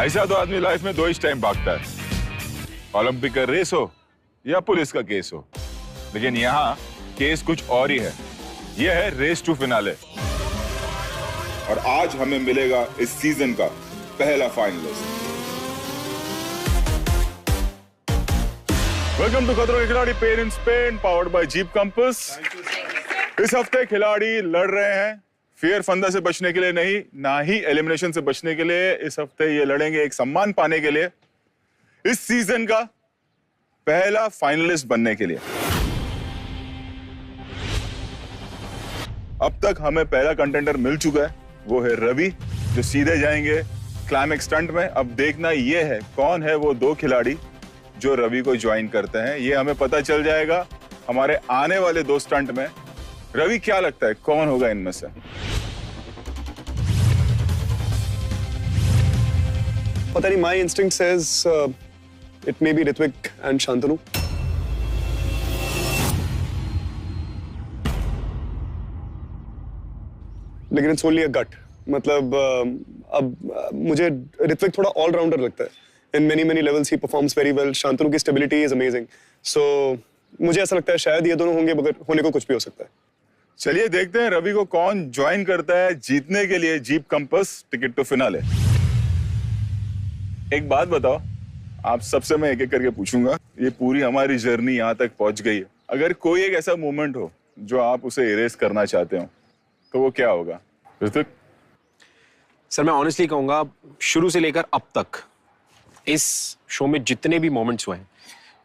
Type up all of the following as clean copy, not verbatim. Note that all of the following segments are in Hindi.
ऐसा तो आदमी लाइफ में 2 ही टाइम भागता है, ओलंपिक का रेस हो या पुलिस का केस हो। लेकिन यहाँ केस कुछ और ही है, यह है रेस टू फिनाले। और आज हमें मिलेगा इस सीजन का पहला फाइनलिस्ट। वेलकम टू खतरों के खिलाड़ी pain in Spain, powered by jeep compass. इस हफ्ते खिलाड़ी लड़ रहे हैं फेयर फंदा से बचने के लिए नहीं, ना ही एलिमिनेशन से बचने के लिए। इस हफ्ते ये लड़ेंगे एक सम्मान पाने के लिए, इस सीजन का पहला फाइनलिस्ट बनने के लिए। अब तक हमें पहला कंटेंडर मिल चुका है, वो है रवि, जो सीधे जाएंगे क्लाइमेक्स स्टंट में। अब देखना ये है कौन है वो 2 खिलाड़ी जो रवि को ज्वाइन करते हैं। ये हमें पता चल जाएगा हमारे आने वाले 2 स्टंट में। रवि, क्या लगता है कौन होगा इनमें से? पता नहीं, my instinct says it may be Ritwik and Shantanu. लेकिन it's only a gut. मतलब अब मुझे ऋत्विक थोड़ा ऑल राउंडर लगता है। In many levels he performs very well. Shantanu की stability is amazing. So मुझे ऐसा लगता है शायद ये दोनों होंगे, मगर होने को कुछ भी हो सकता है। चलिए देखते हैं रवि को कौन ज्वाइन करता है जीतने के लिए Jeep Compass ticket to finale. एक बात बताओ, आप सबसे मैं एक-एक करके पूछूंगा। ये पूरी हमारी जर्नी यहाँ तक पहुंच गई है। अगर कोई एक ऐसा मोमेंट हो जो आप उसे इरेज करना चाहते हो, तो वो क्या होगा? ऋतिक? सर, मैं ऑनेस्टली कहूंगा, शुरू से लेकर अब तक इस शो में जितने भी मोमेंट्स हुए हैं,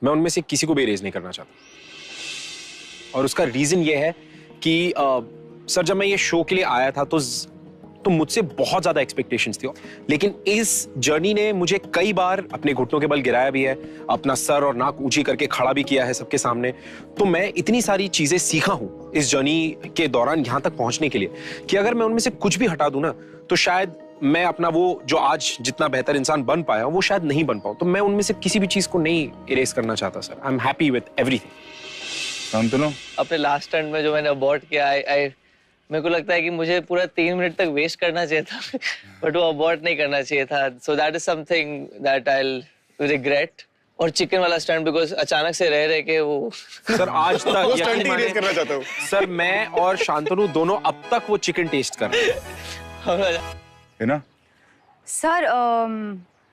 मैं उनमें से किसी को भी इरेज नहीं करना चाहता। और उसका रीजन ये है कि सर, जब मैं ये शो के लिए आया था तो मुझसे बहुत ज्यादा एक्सपेक्टेशंस थी, लेकिन इस जर्नी ने मुझे कई बार अपने घुटनों के बल गिराया भी है, अपना सर और नाक ऊंची करके खड़ा भी किया है सबके सामने। तो मैं इतनी सारी चीजें सीखा हूं इस जर्नी के दौरान यहां तक पहुंचने के लिए, कि अगर मैं उनमें से कुछ भी हटा दूं ना, तो शायद मैं अपना वो जो आज जितना बेहतर इंसान बन पाया वो शायद नहीं बन पाऊं। तो मैं उनमें से किसी भी चीज को नहीं इरेज करना चाहता sir. I am happy with everything. Shantanu? अपने लास्ट स्टंट में जो मैंने अबॉर्ट किया, मेरे को लगता है कि मुझे पूरा 3 मिनट तक वेस्ट करना चाहिए था, बट वो अबॉर्ट नहीं करना चाहिए था। So that is something that I will regret. और चिकन वाला स्टंट, बिकॉज अचानक से रह के वो सर आज तक स्टंट इरेज करना चाहता हूँ सर। मैं और शांतनु दोनों अब तक वो चिकन टेस्ट कर रहे है ना? सर,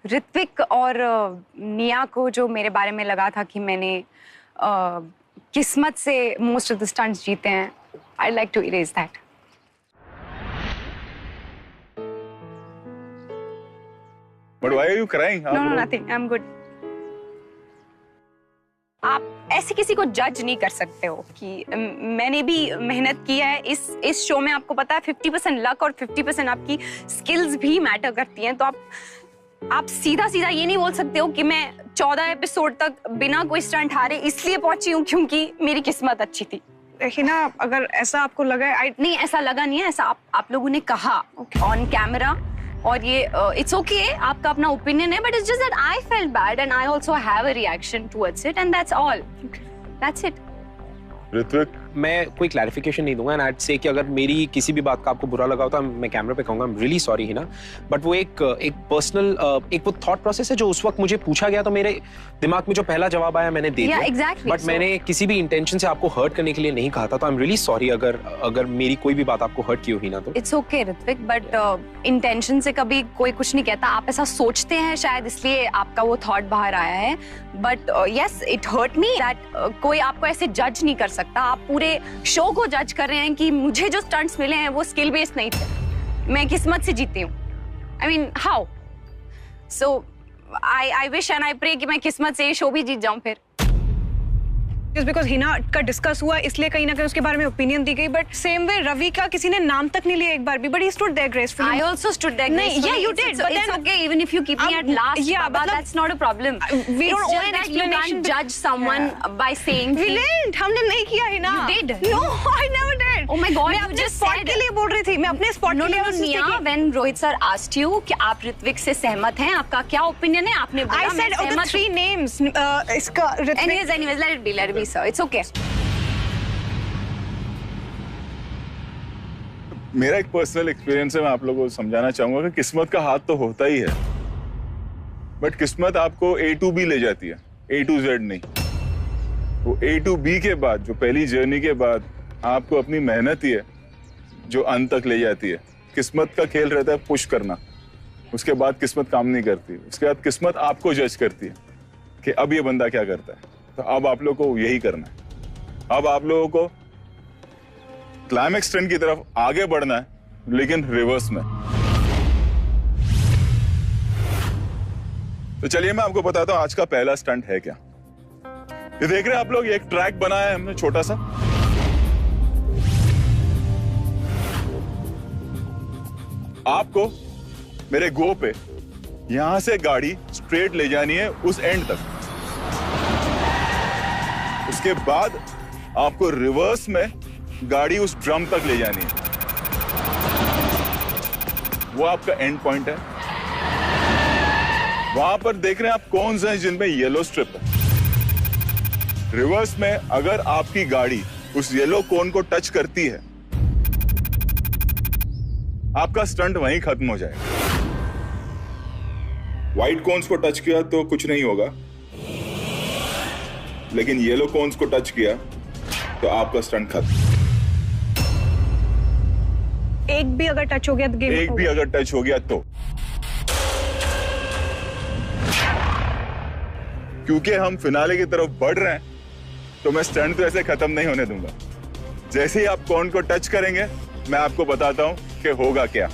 ऋत्विक और निया को जो मेरे बारे में लगा था कि मैंने किस्मत से मोस्ट ऑफ द स्टंट्स जीते हैं, I like to erase that. But why are you crying? No, nothing. I'm good. आप ऐसे किसी को जज नहीं कर सकते हो कि मैंने भी मेहनत की है इस शो में। आपको पता है 50% लक और 50% आपकी स्किल्स भी मैटर करती हैं। तो आप सीधा ये नहीं बोल सकते हो कि मैं 14 एपिसोड तक बिना कोई स्टंट हारे इसलिए पहुंची हूँ क्योंकि मेरी किस्मत अच्छी थी। देखिए ना, अगर ऐसा आपको लगा है, नहीं ऐसा लगा नहीं है, ऐसा आप लोगों ने कहा ऑन कैमरा। और ये इट्स ओके, आपका अपना ओपिनियन है, but it's just that I felt bad and I also have a reaction towards it and that's all. That's it. Rithvik? मैं कोई क्लैरिफिकेशन नहीं दूंगा एंड आई से कि अगर मेरी किसी भी बात का आपको बुरा लगा हो तो मैं कैमरा पे कहूंगा I am really sorry Hina. But वो एक पर्सनल एक वो थॉट प्रोसेस है जो उस वक्त मुझे पूछा गया, तो मेरे दिमाग में जो पहला जवाब आया मैंने दे दिया। exactly. बट मैंने किसी भी इंटेंशन से आपको हर्ट करने के लिए नहीं कहा था। तो आई एम रियली सॉरी अगर मेरी कोई भी बात आपको हर्ट की हुई ना। तो it's okay Rithvik, but intention से कभी कोई कुछ नहीं कहता। आप ऐसा सोचते हैं शायद, इसलिए आपका वो थॉट बाहर आया है। But yes, it hurt me that कोई आपको ऐसे जज नहीं कर सकता। आप पूरे शो को जज कर रहे हैं कि मुझे जो स्टंट्स मिले हैं वो स्किल बेस्ड नहीं थे, मैं किस्मत से जीती हूँ। I mean how? So I wish and I pray कि मैं किस्मत से ये शो भी जीत जाऊं फिर। just because हिना का डिस्कस हुआ इसलिए कहीं ना कहीं उसके बारे में ओपिनियन दी गई। बट सेम वे रवि का किसी ने नाम तक नहीं लिया एक बार भी, but he stood there gracefully. I also stood there gracefully. Yeah, you did. But it's okay even if you keep me at last. Yeah, Baba, that's not a problem. We don't owe an explanation. You can't judge someone by saying. We didn't. हमने नहीं किया Hina. You did. No, I never did. Oh my God, मैं you अपने just spot said. के लिए बोल रही थी. मैं अपने spot के लिए Nia, when Rohit sir asked you कि आप ऋत्विक से सहमत हैं, आपका क्या ओपिनियन है, आपने बोला I said of the 3 names. इसका Ritwik. Anyways, let it be, sir. It's okay. मेरा एक पर्सनल एक्सपीरियंस है, मैं आप लोगों को समझाना चाहूंगा कि किस्मत का हाथ तो होता ही है, बट किस्मत आपको A to B ले जाती है, A to Z नहीं। वो A to B के बाद, जो पहली जर्नी के बाद आपको अपनी मेहनत ही है जो अंत तक ले जाती है। किस्मत का खेल रहता है पुश करना, उसके बाद किस्मत काम नहीं करती, उसके बाद किस्मत आपको जज करती है कि अब ये बंदा क्या करता है। तो अब आप लोगों को यही करना है, अब आप लोगों को क्लाइमेक्स ट्रेन की तरफ आगे बढ़ना है, लेकिन रिवर्स में। तो चलिए मैं आपको बताता हूं आज का पहला स्टंट है क्या। ये देख रहे हैं आप लोग, एक ट्रैक बनाया है हमने छोटा सा। आपको मेरे गो पे यहां से गाड़ी स्ट्रेट ले जानी है उस एंड तक। उसके बाद आपको रिवर्स में गाड़ी उस ड्रम तक ले जानी है, वो आपका एंड पॉइंट है। वहां पर देख रहे हैं आप कौन से हैं जिनमें येलो स्ट्रिप है। रिवर्स में अगर आपकी गाड़ी उस येलो कोन को टच करती है, आपका स्टंट वहीं खत्म हो जाएगा। व्हाइट कोन्स को टच किया तो कुछ नहीं होगा, लेकिन येलो कोन्स को टच किया तो आपका स्टंट खत्म। एक भी अगर टच हो गया तो गेम एक भी अगर टच हो गया तो, क्योंकि हम फिनाले की तरफ बढ़ रहे हैं, तो मैं स्टंट तो ऐसे खत्म नहीं होने दूंगा। जैसे ही आप कौन को टच करेंगे, मैं आपको बताता हूं कि होगा क्या।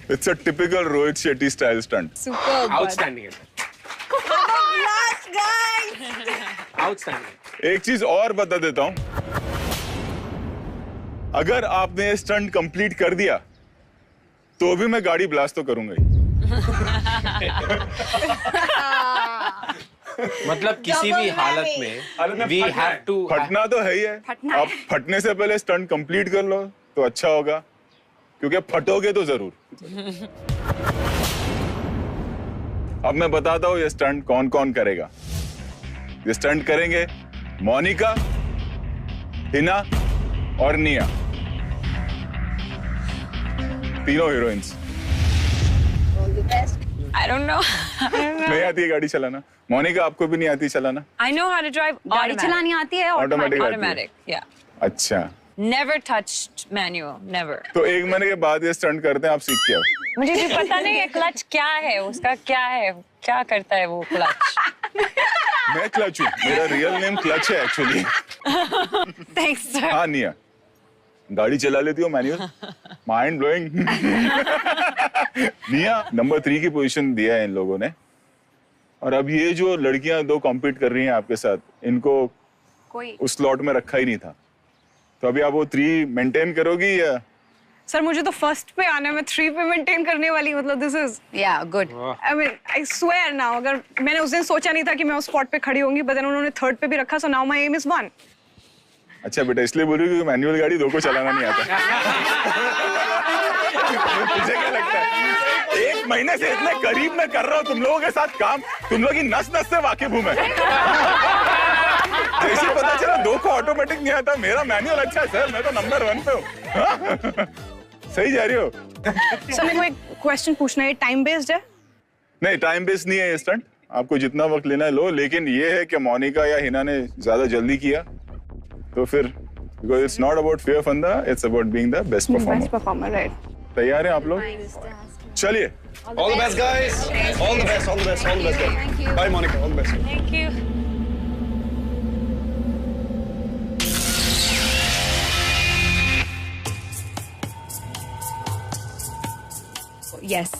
It's a typical Rohit Shetty style stunt. Super outstanding outstanding. एक चीज और बता देता हूं, अगर आपने ये स्टंट कंप्लीट कर दिया तो भी मैं गाड़ी ब्लास्ट तो करूंगा ही। मतलब किसी भी हालत में वी हैव टू फटना तो है ही है। फटना आप फटने से पहले स्टंट कंप्लीट कर लो तो अच्छा होगा, क्योंकि फटोगे तो जरूर। अब मैं बताता हूं ये स्टंट कौन कौन करेगा। ये स्टंट करेंगे मोनिका, हिना और निया, तीनों हीरोइंस। I don't know. नहीं आती है गाड़ी चलाना। मोनिका आपको भी नहीं आती चलाना? I know how to drive गाड़ी automatic. चलानी आती है ऑटोमेटिक आती है। Automatic, yeah. अच्छा, Never touched manual, never. तो 1 महीने के बाद ये स्टंट करते हैं, आप सीख के आओ। मुझे भी पता नहीं है क्लच क्या है, उसका क्या है, क्या करता है वो क्लच. मैं क्लच हूँ, मेरा रियल नेम क्लच है एक्चुअली। Thanks, sir. हाँ निया, गाड़ी चला लेती हो मैनुअल? Mind blowing. निया नंबर 3 की पोजीशन दिया है इन लोगों ने, और अब ये जो लड़कियां 2 कॉम्पीट कर रही हैं आपके साथ, इनको कोई उस स्लॉट में रखा ही नहीं था। तो अभी आप वो 3 मेंटेन करोगी या? सर मुझे तो फर्स्ट पे आना है, मैं 3 पे मेंटेन करने वाली, मतलब दिस इज या good. I mean I swear now, अगर मैंने उस दिन सोचा नहीं था कि मैं उस स्पॉट पे खड़ी होंगी, बट देन उन्होंने 3rd पे भी रखा, so now my aim is 1। अच्छा बेटा, इसलिए बोल रही हूँ कि मैनुअल गाड़ी 2 को चलाना नहीं आता। मुझे क्या लगता है, 1 महीने से इतने करीब में कर रहा हूँ तुम लोगों के साथ काम, तुम लोग की नस नस से वाकिफ हूँ मैं। जैसे पता चला 2 को ऑटोमेटिक नहीं आता, मेरा मैनुअल अच्छा है सर, मैं तो नंबर 1 पे हूँ। सही जा रही हो? सर मेरे को एक क्वेश्चन पूछना है, टाइम बेस्ड है? नहीं, टाइम बेस्ड नहीं है ये स्टंट, आपको जितना वक्त लेना है लो, लेकिन ये है कि मोनिका या हिना ने ज्यादा जल्दी किया तो फिर, because it's not about fear फंदा, it's about being the best performer. Best performer, right. तैयार हैं आप लोग? चलिए। All the best, guys. All the best. All the best. All the best. Thank you. Bye, Monica. All the best. Thank you. Yes,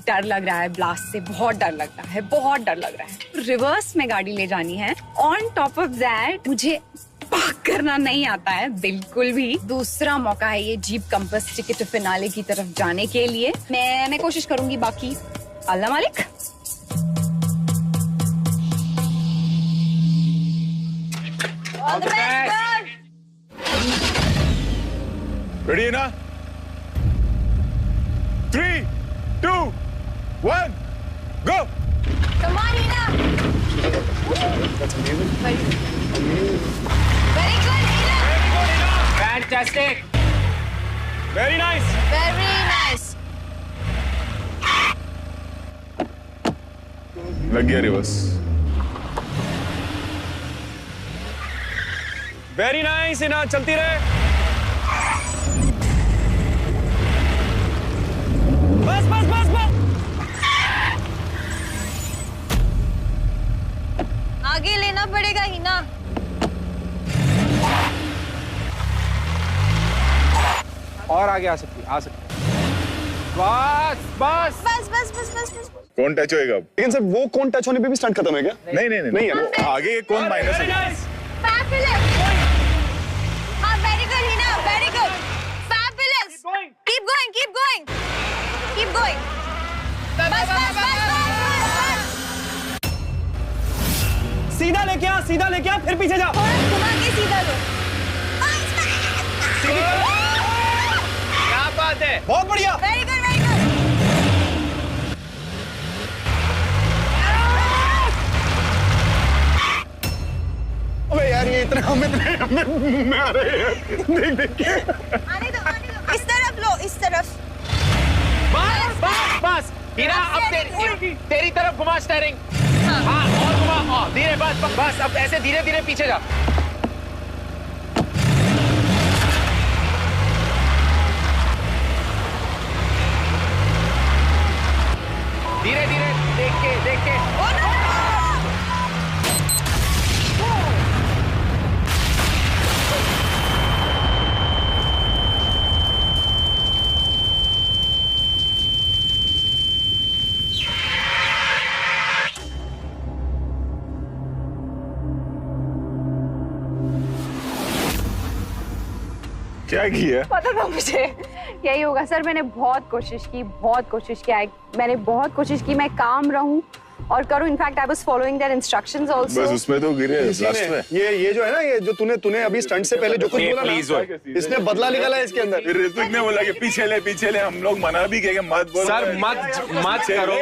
डर लग रहा है ब्लास्ट से, बहुत डर लग रहा है, बहुत डर लग रहा है। रिवर्स में गाड़ी ले जानी है, ऑन टॉप ऑफ दैट मुझे पार्क करना नहीं आता है बिल्कुल भी। दूसरा मौका है ये Jeep Compass ticket to finale की तरफ जाने के लिए। मैं कोशिश करूंगी, बाकी अल्लाह मालिक। All the best. रेडी है ना? 3, 2, 1, go! Come on, Hina. That's amazing. Very good, Hina. Fantastic. Very nice. Very nice. लग गया रिवर्स। Very nice, हिना, चलती रहे। बस बस बस बस। आगे लेना पड़ेगा हिना। और आगे आ सकती है, बस बस। बस बस बस बस बस। कौन टच होएगा अब? लेकिन सर वो कौन टच होने पे भी स्टंट खत्म है क्या? नहीं नहीं नहीं, नहीं है। वो आगे कौन माइनस है? Fabulous. हाँ, very good, Hina. Very good. Fabulous. Keep going. Keep going. Keep going. बस बस बस बस बस। सीधा लेके आ, फिर पीछे जा। थोड़ा घुमा के सीधा लो। क्या बात है? बहुत बढ़िया। Very good, very good. अबे यार ये इतना हमें मुंह में आ रहे हैं। देख देख के। आने दो, आने दो। इस तरफ लो, इस तरफ। बस हीरा, अब तेरी तरफ घुमा स्टीयरिंग। हाँ, और घुमा, धीरे, बस अब ऐसे धीरे धीरे पीछे जा। धीरे धीरे, देख के क्या किया? पता था मुझे यही होगा सर। मैंने बहुत कोशिश की, मैंने बहुत कोशिश की मैं काम रहूं और करूं। In fact I was following their instructions also. बस उसमें तो गिरे लास्ट में। ये जो है ना, ये जो तूने अभी स्टंट से पहले जो कुछ बोला ना, इसने बदला निकाला है इसके अंदर। फिर ऋत्विक ने बोला कि पीछे ले, हम लोग मना भी किए कि मत बोलो। सर मत करो।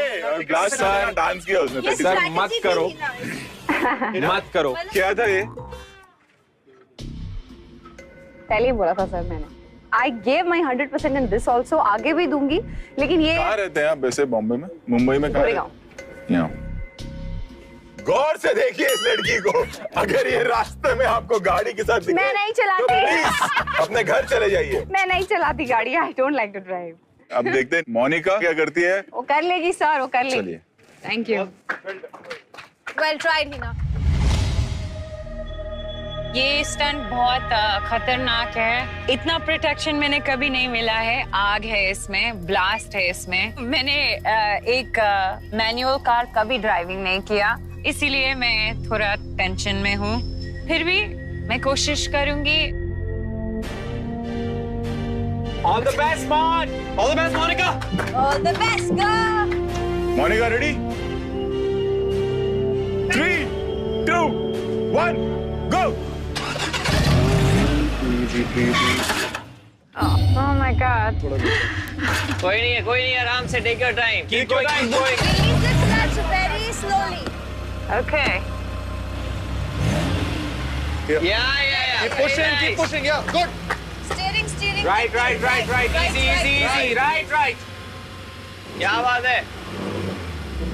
लास्ट में डांस किया उसने। सर मत करो। क्या था ये? पहले ही बोला था सर मैंने। I gave my 100% in this also. आगे भी दूंगी, लेकिन ये कहाँ रहते हैं आप वैसे? बॉम्बे में, मुंबई में कहाँ? यहाँ। गौर से देखिए इस लड़की को। अगर ये रास्ते में आपको गाड़ी के साथ दिखे, मैं नहीं चलाती। तो प्लीज अपने घर चले जाइए। मैं नहीं चलाती गाड़ी। I don't like to drive. अब देखते हैं मोनिका क्या करती है। वो कर लेगी सर, वो कर लेगी। चलिए। Thank you. Well tried, Hina. ये स्टंट बहुत खतरनाक है। इतना प्रोटेक्शन मैंने कभी नहीं मिला है। आग है इसमें, ब्लास्ट है इसमें। मैंने एक मैनुअल कार कभी ड्राइविंग नहीं किया, इसीलिए मैं थोड़ा टेंशन में हूँ। फिर भी मैं कोशिश करूंगी। All the best, Monica. All the best, go. Monica ready? 3, 2, 1, go. Oh my God. कोई नहीं है, आराम से, take your time. Keep going. Release the clutch very slowly. Okay. Yeah. Keep pushing, yeah, good. Steering. Right. Easy. Right. क्या बात है?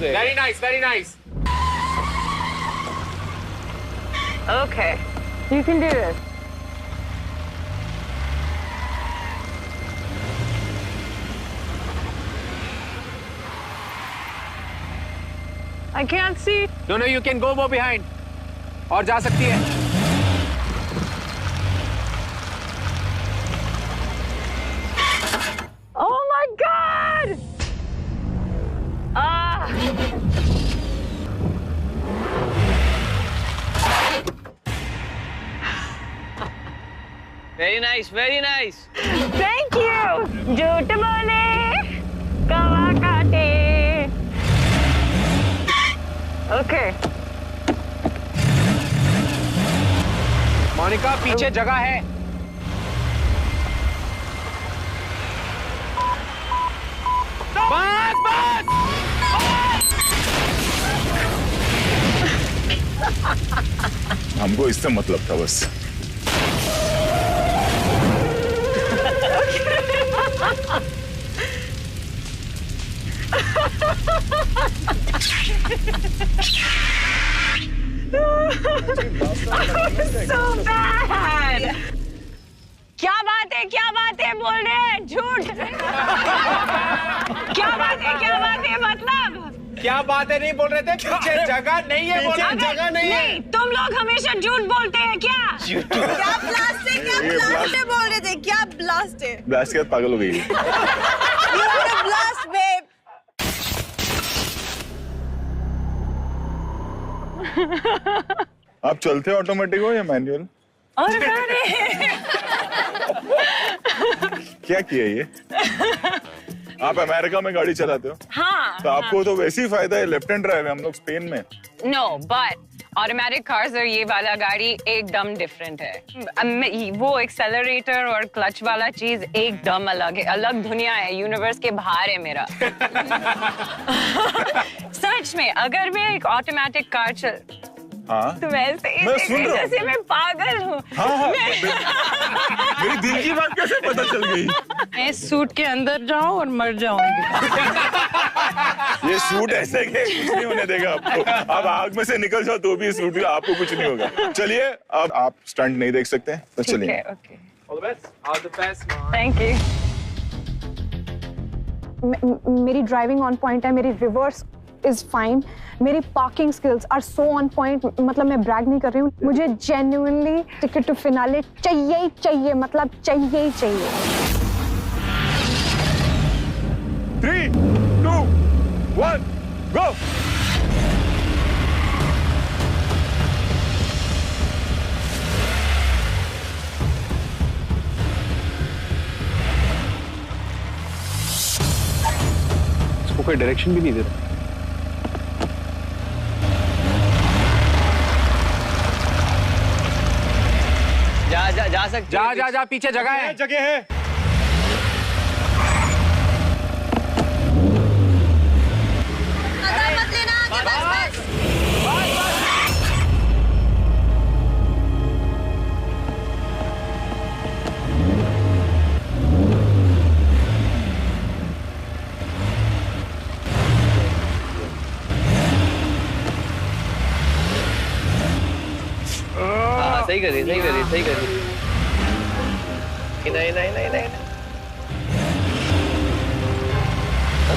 Very nice. Okay. You can do this. I can't see. No, you can go behind. और जा सकती है। Oh my God! Very nice. Thank you. झूठ बोले, कवा काटे। Okay. मोनिका पीछे जगह है। बस हमको इससे मतलब था बस। So bad. क्या बात है बोल रहे हैं झूठ। क्या बात है मतलब क्या बात है नहीं बोल रहे थे, पीछे जगह नहीं है, जगह नहीं है। तुम लोग हमेशा झूठ बोलते हैं क्या? क्या ब्लास्ट है बोल रहे थे, क्या ब्लास्ट है? ब्लास्ट के बाद पागल हो गई। You are a blast, babe. आप चलते ऑटोमेटिक हो या मैनुअल? और अरे क्या किया ये? आप अमेरिका में गाड़ी चलाते हो, हाँ तो आपको तो वैसे ही फायदा है, लेफ्ट हैंड ड्राइव है, हम लोग स्पेन में। नो बट ऑटोमेटिक कार्स और ये वाला गाड़ी एकदम डिफरेंट है। वो एक्सेलरेटर और क्लच वाला चीज एकदम अलग है, अलग दुनिया है, यूनिवर्स के बाहर है मेरा। सच में अगर मैं एक ऑटोमेटिक कार चल हाँ तो वैसे मैं सुन रहा हूँ। जैसे मैं पागल हूँ। हाँ मेरी दिल की बात कैसे पता चल गई? मैं सूट के अंदर जाऊँ और मर जाऊंगी। ये सूट ऐसे के कुछ नहीं होने देगा आपको। आप आग में से निकल जाओ तो भी सूट आपको कुछ नहीं होगा। चलिए अब आप स्टंट नहीं देख सकते तो चलिए। Okay All the best, man. Thank you. मेरी ड्राइविंग ऑन पॉइंट है, मेरी रिवर्स इज फाइन, मेरी parking skills are so on point. मतलब मैं ब्रैग नहीं कर रही हूँ, मुझे जेन्युइनली टिकट टू फिनाले चाहिए ही चाहिए, मतलब चाहिए ही चाहिए। 3, 2, 1, go! इसको कोई डायरेक्शन भी नहीं दे रहा। जा सकते जा पीछे जगह है। जगह है। मत लेना आगे, बस। सही करी। नहीं।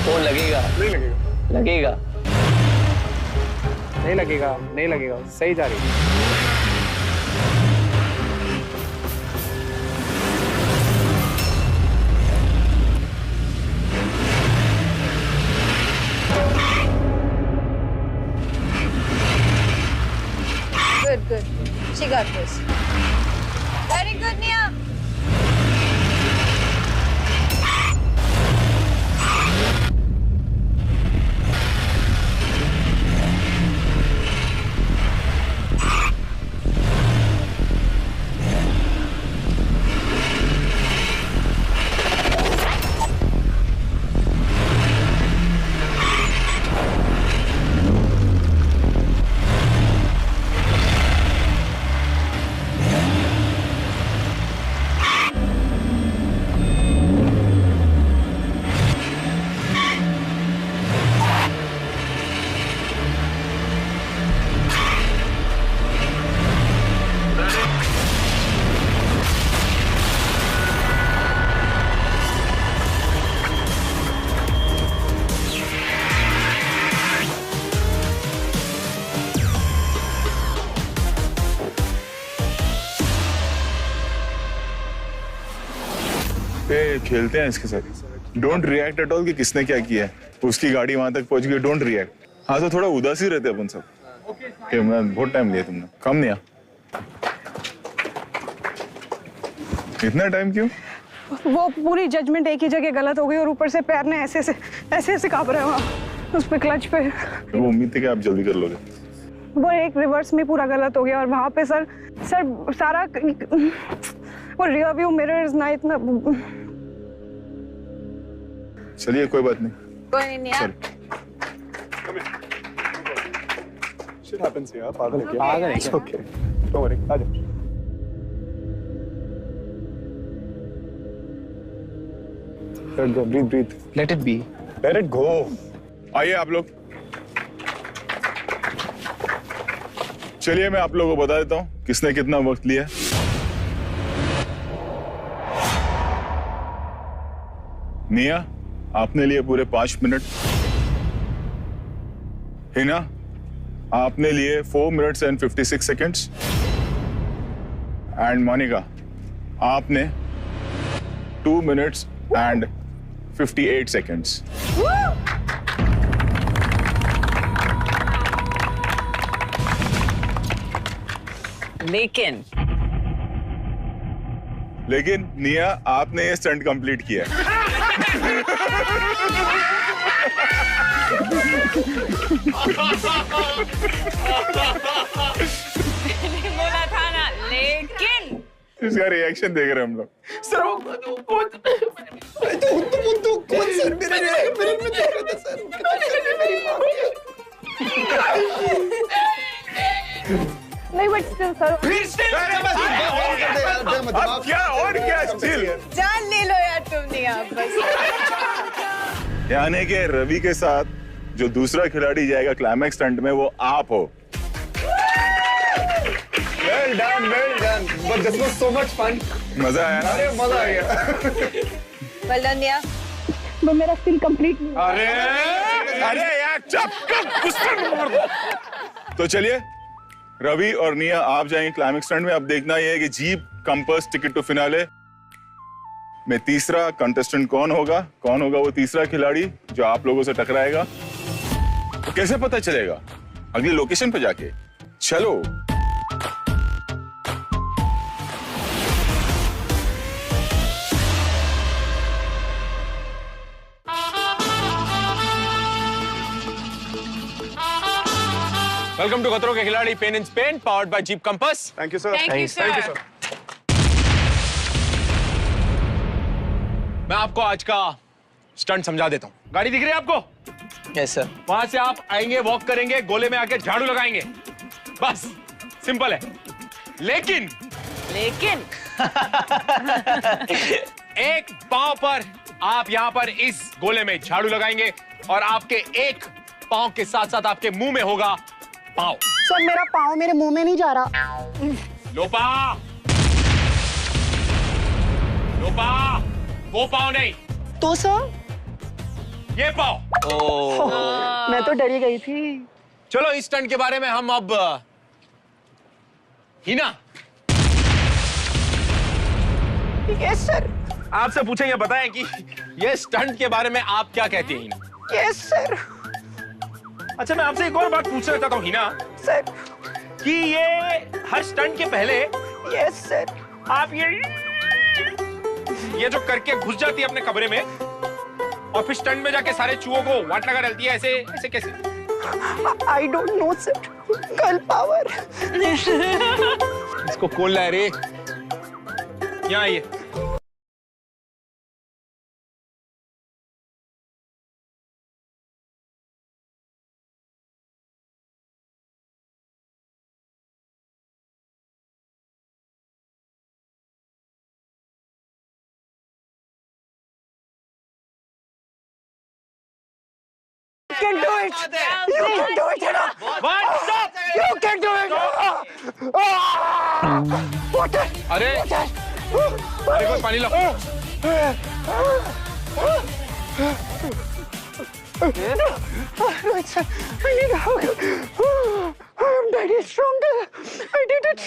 फोन लगेगा। नहीं लगेगा, सही जा रही है। Good. She got this. Very good, Nia. खेलते हैं इसके साथ। डोंट रिएक्ट एट ऑल कि किसने क्या किया है। उसकी गाड़ी वहां तक पहुंच गई, डोंट रिएक्ट। हाँ तो थोड़ा उदास ही रहते अपन सब कि मैं बहुत टाइम लिया तुमने, कम नहीं। इतना टाइम क्यों? वो पूरी जजमेंट एक ही जगह गलत हो गई और ऊपर से पैर ने ऐसे कांप रहे वहाँ उस पे क्लच पे। वो उम्मीद थी कि आप जल्दी कर लोगे। वो एक रिवर्स में पूरा गलत हो गया और वहाँ पे सर सारा वो रियर व्यू मिरर्स ना इतना। चलिए कोई बात नहीं। कोई नहीं यार। Shit happens here. पागल है क्या? पागल है It's okay. Don't worry. आ जा. Let it go. Breathe. Let it be. Let it go. आइए आप लोग। चलिए मैं आप लोगों को बता देता हूं किसने कितना वक्त लिया। निया, आपने लिए पूरे 5 मिनट। हिना, आपने लिए 4 minutes and 56 seconds. And Monica, आपने 2 मिनट्स एंड 58 सेकेंड्स। लेकिन निया, आपने ये स्टंट कंप्लीट किया। बोला था ना, लेकिन इसका रिएक्शन देख रहे हैं हम लोग। सर वो कौन सर मेरे में देख रहे थे सर। नहीं बट स्टिल सर अब क्या और क्या स्टिल? जान ले लो यार तुम नहीं आप बस। यानी कि रवि के साथ जो दूसरा खिलाड़ी जाएगा क्लाइमैक्स स्टंट में वो आप हो। Well done. But this was so much fun. मजा आया ना? अरे मजा आ गया। Well done निया। वो मेरा स्टिल कंप्लीट नहीं हुआ। अरे यार चुप कर, गुस्सा मत कर। तो चलिए, रवि और निया आप जाएंगे क्लाइमैक्स स्टंट में। अब देखना ये है कि Jeep, Compass, ticket to finale में तीसरा कंटेस्टेंट कौन होगा वो तीसरा खिलाड़ी जो आप लोगों से टकराएगा। तो कैसे पता चलेगा? अगली लोकेशन पे जाके। चलो। वेलकम टू खतरों के खिलाड़ी pain in Spain, powered by jeep compass. Thank you sir. Thank you, sir. मैं आपको आज का स्टंट समझा देता हूँ। गाड़ी दिख रही है आपको? Yes sir. वहां से आप आएंगे, वॉक करेंगे, गोले में आके झाड़ू लगाएंगे। बस सिंपल है। लेकिन एक पांव पर आप यहां पर इस गोले में झाड़ू लगाएंगे और आपके एक पांव के साथ साथ आपके मुंह में होगा पांव। सर मेरा पाँव मेरे मुंह में नहीं जा रहा। लोपा, वो पांव नहीं तो सर ये पांव। मैं तो डरी गई थी। चलो इस स्टंट के बारे में हम अब हिना यस सर। आपसे पूछेंगे, बताएं कि ये स्टंट के बारे में आप क्या कहती हैं हिना? Yes sir. अच्छा मैं आपसे एक और बात पूछना चाहता हूँ हिना, सर कि ये हर स्टंट के पहले यस सर। आप ये जो करके घुस जाती है अपने कमरे में और फिर स्टंट में जाके सारे चूहों को वाट लगा डालती है, ऐसे कैसे? आई don't know sir. Girl power. इसको कौन लाए रे? यहाँ आइए। You can do it. You can do it. One, stop! You can do it. Water. अरे कोई पानी लाओ। Right, sir. I need help. I'm very stronger. I did it.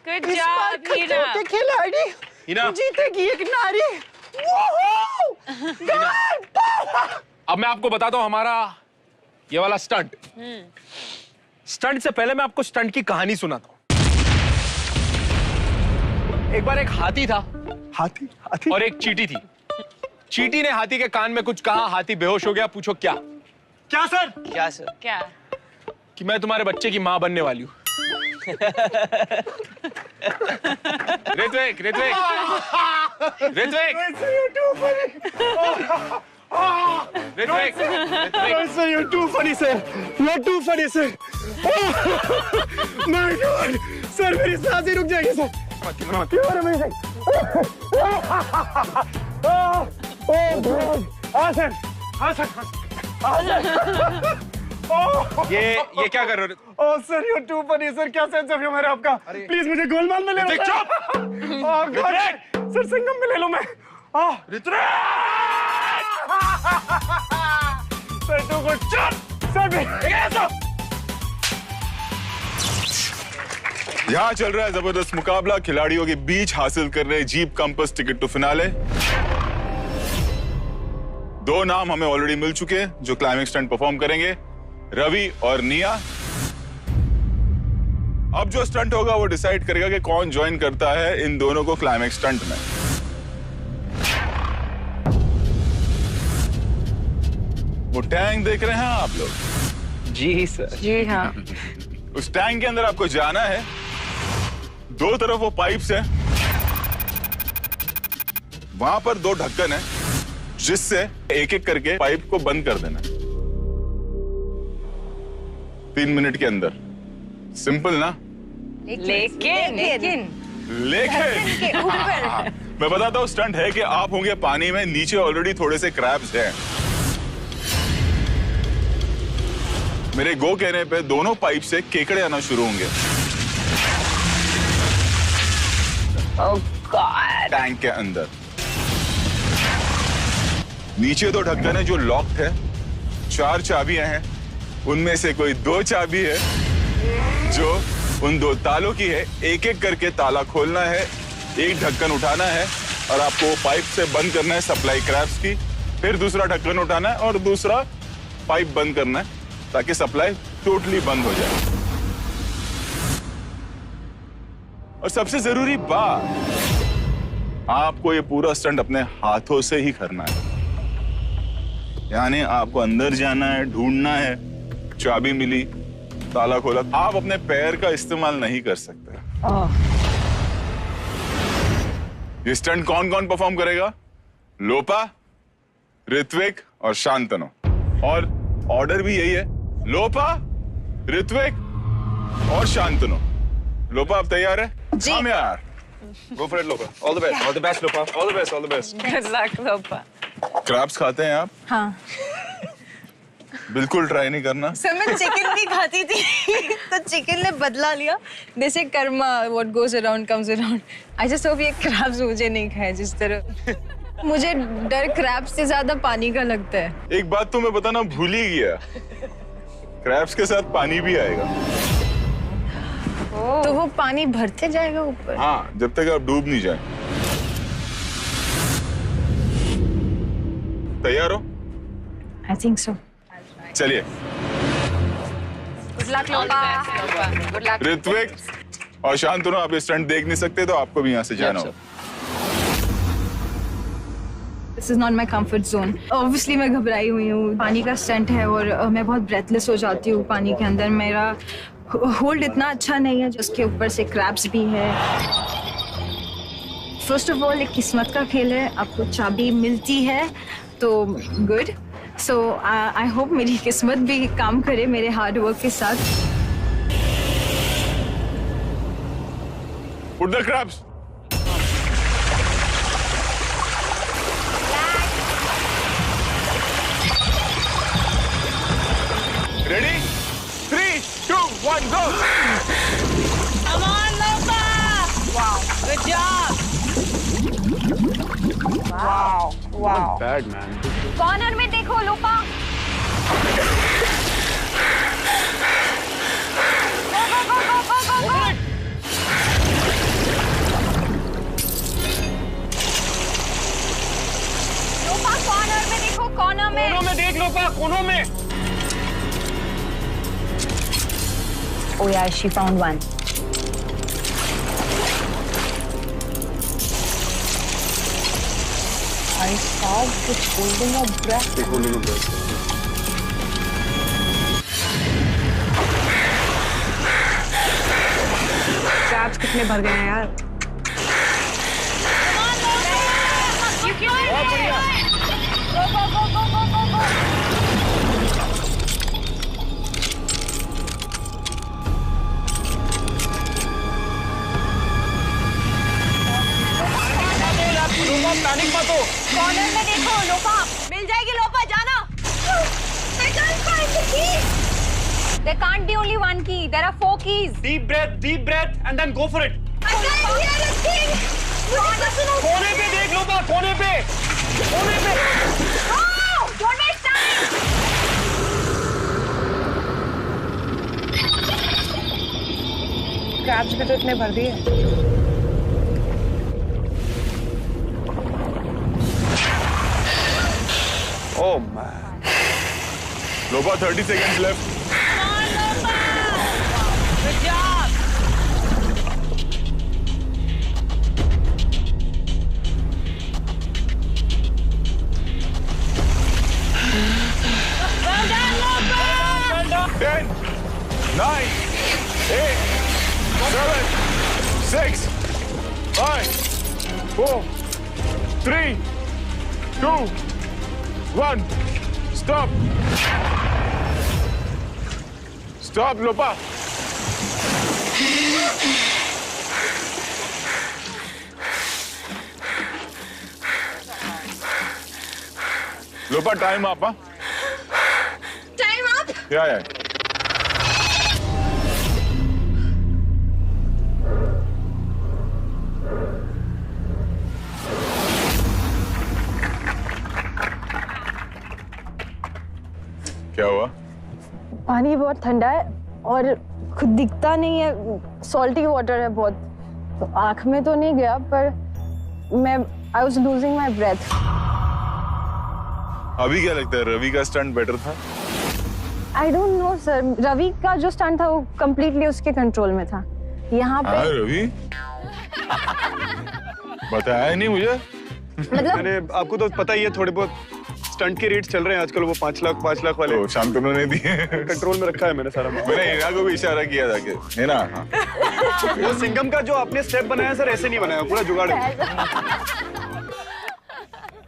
Good इस बार job, हीना। खतरों के खिलाड़ी हिना जीतेगी एक नारी। Woohoo! Girl power. अब मैं आपको बताता हूँ हमारा ये वाला स्टंट। स्टंट से पहले मैं आपको स्टंट की कहानी सुनाता हूँ। एक बार एक हाथी था हाथी और एक चींटी थी। चींटी ने हाथी के कान में कुछ कहा, हाथी बेहोश हो गया। पूछो क्या? क्या सर? क्या सर? क्या? कि मैं तुम्हारे बच्चे की माँ बनने वाली हूँ। Rithvik Sir, you're too funny, sir. You're too funny, sir. My god sir मेरी सांस ही रुक जाएगी sir you are amazing oh god sir ये क्या कर रहे हो? Oh sir you too funny sir क्या सेंस ऑफ ह्यूमर है आपका प्लीज मुझे गोलमाल में ले लो ओह गॉड सर संगम में ले लो मैं सर तू को चुप सर यहाँ चल रहा है जबरदस्त मुकाबला खिलाड़ियों के बीच हासिल कर रहे Jeep Compass ticket to finale. 2 नाम हमें ऑलरेडी मिल चुके हैं जो क्लाइमेक्स स्टंट परफॉर्म करेंगे, रवि और निया। अब जो स्टंट होगा वो डिसाइड करेगा कि कौन ज्वाइन करता है इन दोनों को क्लाइमेक्स स्टंट में। वो टैंक देख रहे हैं आप लोग? जी सर। जी हाँ। उस टैंक के अंदर आपको जाना है। 2 तरफ वो पाइप्स हैं, वहां पर 2 ढक्कन है जिससे एक एक करके पाइप को बंद कर देना 3 मिनट के अंदर। सिंपल ना? लेकिन के ऊपर मैं बताता हूँ स्टंट है कि आप होंगे पानी में, नीचे ऑलरेडी थोड़े से क्रैब्स हैं। मेरे गो कहने पे दोनों पाइप से केकड़े आना शुरू होंगे टैंक के अंदर। नीचे 2 ढक्कन है जो लॉक्ड है, 4 चाबियां हैं, उनमें से कोई 2 चाबी है जो उन 2 तालों की है। एक एक करके ताला खोलना है, एक ढक्कन उठाना है और आपको वो पाइप से बंद करना है सप्लाई क्रैब्स की। फिर दूसरा ढक्कन उठाना है और दूसरा पाइप बंद करना है ताकि सप्लाई टोटली बंद हो जाए। और सबसे जरूरी बात, आपको ये पूरा स्टंट अपने हाथों से ही करना है। यानी आपको अंदर जाना है, ढूंढना है, चाबी मिली, ताला खोला। आप अपने पैर का इस्तेमाल नहीं कर सकते। ये स्टंट कौन कौन परफॉर्म करेगा? लोपा, ऋत्विक और शांतनु। और ऑर्डर भी यही है, लोपा, ऋत्विक और शांतनु। लोपा आप तैयार है? जी। हम यार go for it Lopa all the best Lopa all the best all the best good luck Lopa. Crabs खाते हैं आप? हाँ बिल्कुल ट्राई नहीं करना। सर मैं चिकन भी खाती थी तो चिकन ने बदला लिया। जैसे Karma what goes around comes around. I just hope ये क्रैब्स मुझे नहीं खाए जिस तरह। मुझे डर क्रैब्स से ज्यादा पानी का लगता है। एक बात तो मैं बताना भूल ही गया, क्रैब्स के साथ पानी भी आएगा। तो वो पानी भरते जाएगा ऊपर? हाँ, जब तक आप डूब नहीं जाए। तैयार हो? I think so. चलिए। Good luck Lopa. Good luck. Ritwik और शांतनु, आप ये स्टंट देख नहीं सकते तो आपको भी यहाँ से जाना होगा। This is not my comfort zone. Obviously मैं घबराई हुई हूँ। पानी का स्टंट है और मैं बहुत ब्रेथलेस हो जाती हूँ पानी के अंदर। मेरा होल्ड इतना अच्छा नहीं है, जिसके ऊपर से क्रैब्स भी है। फर्स्ट ऑफ ऑल एक किस्मत का खेल है, आपको चाबी मिलती है तो गुड। सो आई होप मेरी किस्मत भी काम करे मेरे हार्ड वर्क के साथ। Put the crabs. Ready? 3, 2, 1, go! Come on Lopa. Wow, good job. Wow. Bad man corner में देखो लोपा। Go, go, go, go, go, go, go. लोपा कॉर्नर में देखो, कॉर्नर में। कोनों में देख लोपा, कोनों में। Oh yeah, she found one. I saw this holding a breath. Crabs कितने भर गए हैं यार। You can do it. Go, go, go, go, go, go, go. Panic मत हो। कॉर्नर में देखो लोपा, मिल जाएगी लोपा, जाना। I can't find the key. There can't be only one key. There are 4 keys. Deep breath and then go for it. I can't hear a thing. कोने पे देख लो, कोने पे। No! Don't waste time. Crabs भी तो इतने भर दिए। Oh man. लोपा 30 seconds left. Good job. Well done, Lopa. 10, 9, 8, 7, 6, 5, 4, 3, 2, 1. Stop. Stop, Lopa. Lopa, time up, huh? Time up. Yeah. क्या हुआ? पानी बहुत ठंडा है और खुद दिखता नहीं है, सॉल्टी वाटर है बहुत, तो आँख में तो नहीं गया पर मैं I was losing my breath. अभी क्या लगता है, रवि का स्टंट बेटर था? I don't know sir, Ravi का जो स्टंट था वो कम्प्लीटली उसके कंट्रोल में था। यहाँ पे रवि बताया नहीं मुझे। मतलब मैंने आपको तो पता ही है, थोड़े बहुत स्टंट के रेट्स चल रहे हैं आजकल, वो 5 लाख वाले तो शांतनु ने दिए। कंट्रोल में रखा है मैंने सारा। मैंने हिना को भी इशारा किया था कि हिना, हाँ। वो सिंघम का जो आपने स्टेप बनाया सर, ऐसे नहीं बनाया, पूरा जुगाड़ है।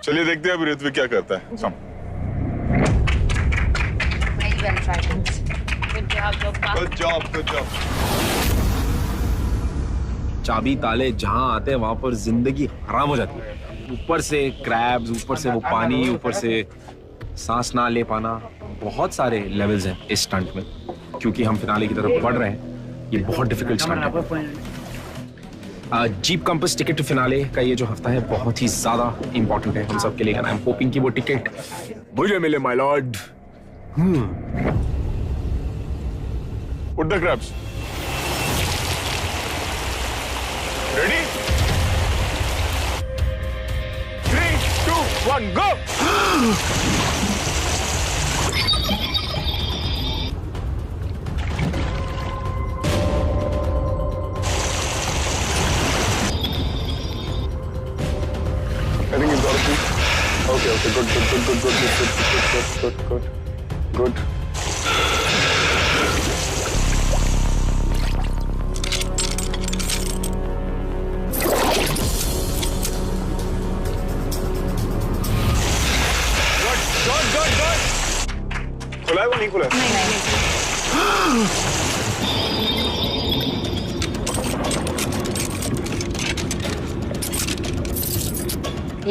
चलिए देखते हैं अभी ऋत्विक क्या करता है। हम गुड जॉब। चाबी ताले जहां आते हैं वहां पर जिंदगी हराम हो जाती है। ऊपर से क्रैब्स, ऊपर से वो पानी, ऊपर से सांस ना ले पाना, बहुत सारे लेवल्स हैं इस स्टंट में। क्योंकि हम फिनाले की तरफ बढ़ रहे हैं, ये बहुत डिफिकल्ट स्टंट है। Jeep Compass ticket to finale का ये जो हफ्ता है बहुत ही ज्यादा इंपॉर्टेंट है हम सब के लिए। आई एम होपिंग कि वो टिकट मुझे मिले, my Lord. Put the crabs. Ready? 3, 2, 1, go! I think you've got a piece. Okay, good. खुला है वो नहीं खुला है?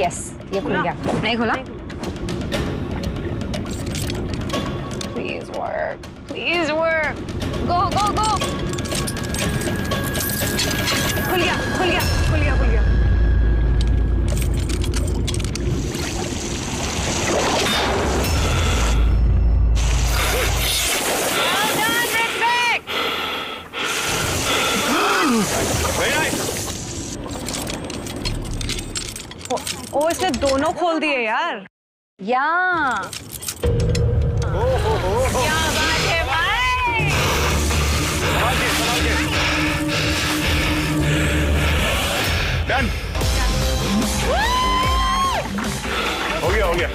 यस, ये खुल गया। नहीं खुला? Please work. Please work. Go, go, go. खुल गया। ओ इसने दोनों खोल दिए यार। या क्या बात है भाई। Done. हो गया।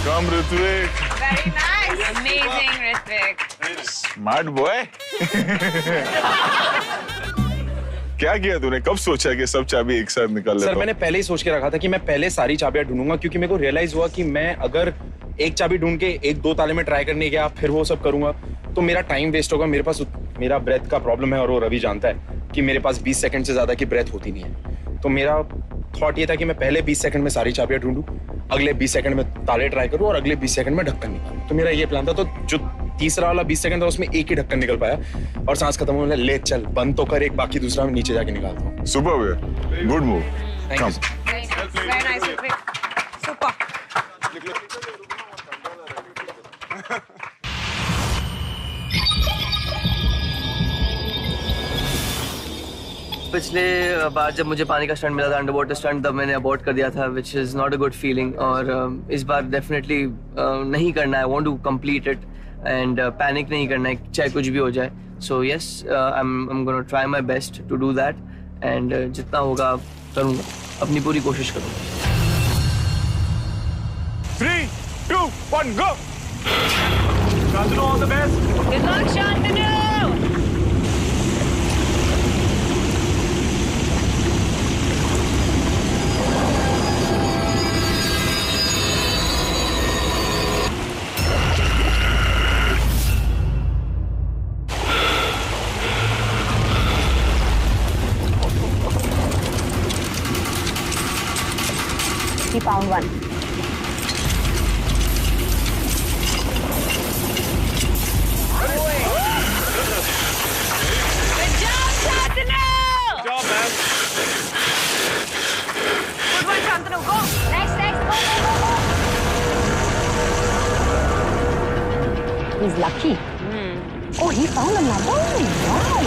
Come Ritwik. Very nice. Amazing, Ritwik. Smart boy. क्या किया तूने? कब सोचा कि सब चाबी एक साथ निकाल लेता सर मैंने पहले ही सोच के रखा था कि मैं पहले सारी चाबियां ढूंढूंगा, क्योंकि मेरे को रियलाइज हुआ कि मैं अगर एक चाबी ढूंढ के 1-2 ताले में ट्राई करने गया फिर वो सब करूंगा तो मेरा टाइम वेस्ट होगा, मेरे पास मेरा ब्रेथ का प्रॉब्लम है और वो रवि जानता है कि मेरे पास 20 सेकंड से ज्यादा की ब्रेथ होती नहीं है। तो मेरा थॉट ये था कि मैं पहले 20 सेकंड में सारी चाबियां ढूंढूं, अगले 20 सेकंड में ताले ट्राई करूं और अगले 20 सेकंड में ढक्कन निकालूं। तो मेरा ये प्लान था। तो जो तीसरा वाला 20 सेकंड था उसमें एक ही ढक्कन निकल पाया और सांस खत्म होने ले चल बंद तो कर एक, बाकी दूसरा मैं नीचे जाके निकालता हूँ। Super, good move. Thank you. Very nice, super. पिछले बार जब मुझे पानी का स्टंट मिला था, अंडर वाटर स्टंट, तब मैंने अबॉर्ट कर दिया था, which is not a good feeling. और इस बार डेफिनेटली नहीं करना है, want to complete it and panic नहीं करना है, चाहे कुछ भी हो जाए। So yes, I am gonna try my best to do that एंड जितना होगा करूँगा, अपनी पूरी कोशिश करूँगा। 3, 2, 1, go! Shantanu, all the best. Good luck, Shantanu. He found one. Good job, Shantanu. Job, man. Good one, Shantanu. Go. Next, go. He's lucky. Oh, he found another one. Wow.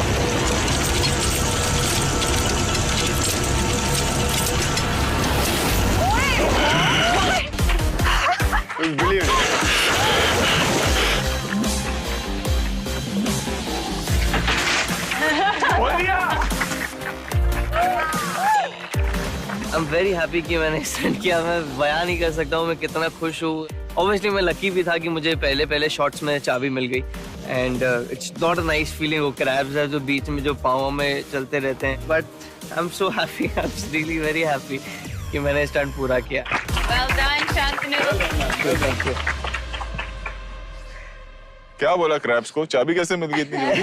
It was brilliant. I am very happy कि मैंने स्टंट किया। मैं बयान नहीं कर सकता हूँ मैं कितना खुश हूँ। ऑब्वियसली मैं लकी भी था कि मुझे पहले शॉट्स में चाबी मिल गई and it's not a nice feeling. वो क्रैब्स है जो बीच में जो पाँव में चलते रहते हैं, but I am so happy, I am really very happy कि मैंने स्टंट पूरा किया। Well done, Shantanu. Thank you. क्या बोला क्रैब्स को? चाबी कैसे मिल गई इतनी जल्दी?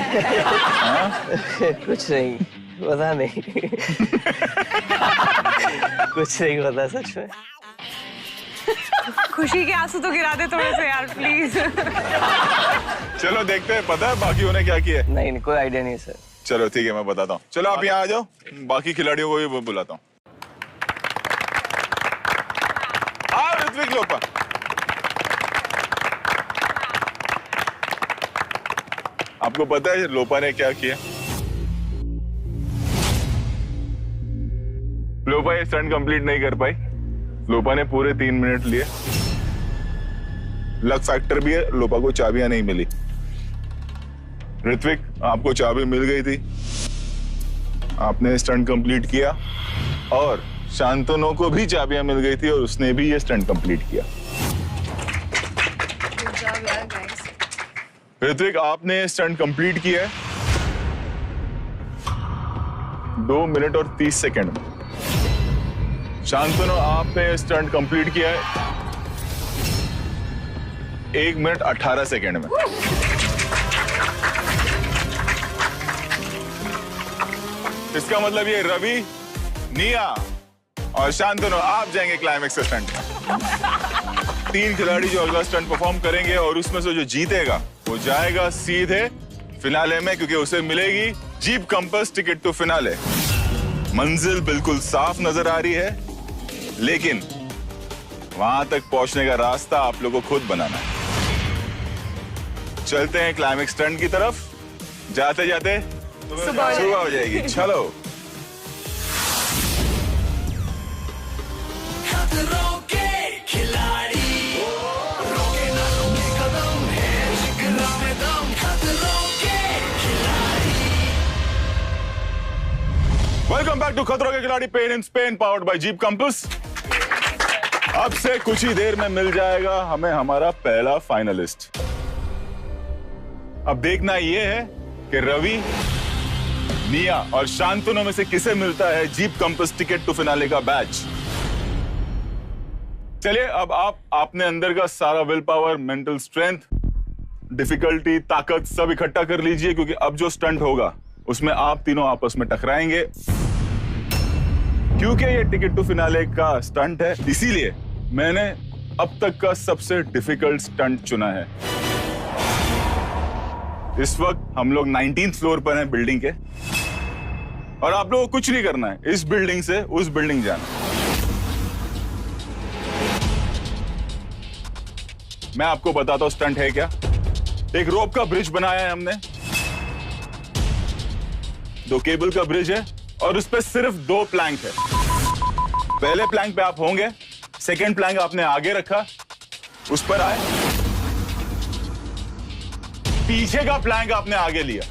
कुछ नहीं, पता नहीं। कुछ नहीं पता सच में। खुशी के आंसू तो गिरा दे थोड़े से यार, प्लीज। चलो देखते हैं, पता है बाकी उन्हें क्या किया? नहीं, कोई आइडिया नहीं सर। चलो ठीक है, मैं बताता हूँ। चलो आप यहाँ आ जाओ, बाकी खिलाड़ियों को भी बुलाता हूँ। आओ ऋत्विक लोपा। आपको पता है लोपा ने क्या किया? लोपा ये स्टंट कंप्लीट नहीं कर पाई। लोपा ने पूरे 3 मिनट लिए। लक फैक्टर भी है, लोपा को चाबियां नहीं मिली। ऋत्विक, आपको चाबी मिल गई थी, आपने स्टंट कंप्लीट किया, और शांतनु को भी चाबियां मिल गई थी और उसने भी ये स्टंट कंप्लीट किया। ऋत्विक, आपने स्टंट कंप्लीट किया है 2 मिनट और 30 सेकंड में। शांतनु, आपने स्टंट कंप्लीट किया है 1 मिनट 18 सेकंड में। इसका मतलब ये रवि, निया और शांतनु आप जाएंगे क्लाइमेक्स के स्टंट में। 3 खिलाड़ी जो अगला स्टंट परफॉर्म करेंगे और उसमें से जो जीतेगा वो जाएगा सीधे फिनाले में, क्योंकि उसे मिलेगी Jeep Compass ticket to finale. मंजिल बिल्कुल साफ नजर आ रही है, लेकिन वहां तक पहुंचने का रास्ता आप लोगों को खुद बनाना है। चलते हैं क्लाइमेक्स स्टंट की तरफ। जाते जाते सुबह हो जाएगी। चलो। वेलकम बैक टू खतरों के खिलाड़ी, pain in Spain, powered by jeep compass. अब से कुछ ही देर में मिल जाएगा हमें हमारा पहला फाइनलिस्ट। अब देखना यह है कि रवि, निया और शांतनु में से किसे मिलता है Jeep Compass ticket to finale का बैच। चलिए, अब आपने अंदर का सारा will power, mental strength difficulty, ताकत सब इकट्ठा कर लीजिए, क्योंकि अब जो स्टंट होगा उसमें आप तीनों आपस में टकराएंगे। क्योंकि ये टिकट टू फिनाले का स्टंट है, इसीलिए मैंने अब तक का सबसे डिफिकल्ट स्टंट चुना है। इस वक्त हम लोग 19th फ्लोर पर हैं बिल्डिंग के, और आप लोगों को कुछ नहीं करना है, इस बिल्डिंग से उस बिल्डिंग जाना। मैं आपको बताता हूं स्टंट है क्या। एक रोप का ब्रिज बनाया है हमने, 2 केबल का ब्रिज है, और उस पर सिर्फ 2 प्लैंक है। पहले प्लैंक पे आप होंगे, सेकेंड प्लैंक आपने आगे रखा, उस पर आए, पीछे का प्लैंक आपने आगे लिया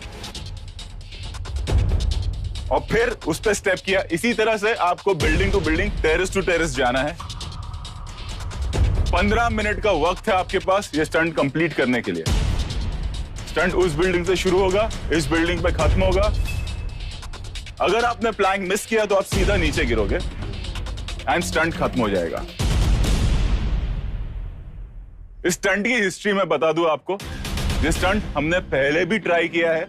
और फिर उस पर स्टेप किया। इसी तरह से आपको building to building, terrace to terrace जाना है। 15 मिनट का वक्त है आपके पास ये स्टंट कंप्लीट करने के लिए। स्टंट उस बिल्डिंग से शुरू होगा, इस बिल्डिंग पे खत्म होगा। अगर आपने प्लैंक मिस किया तो आप सीधा नीचे गिरोगे एंड स्टंट खत्म हो जाएगा। इस स्टंट की हिस्ट्री में बता दूं आपको, ये स्टंट हमने पहले भी ट्राई किया है,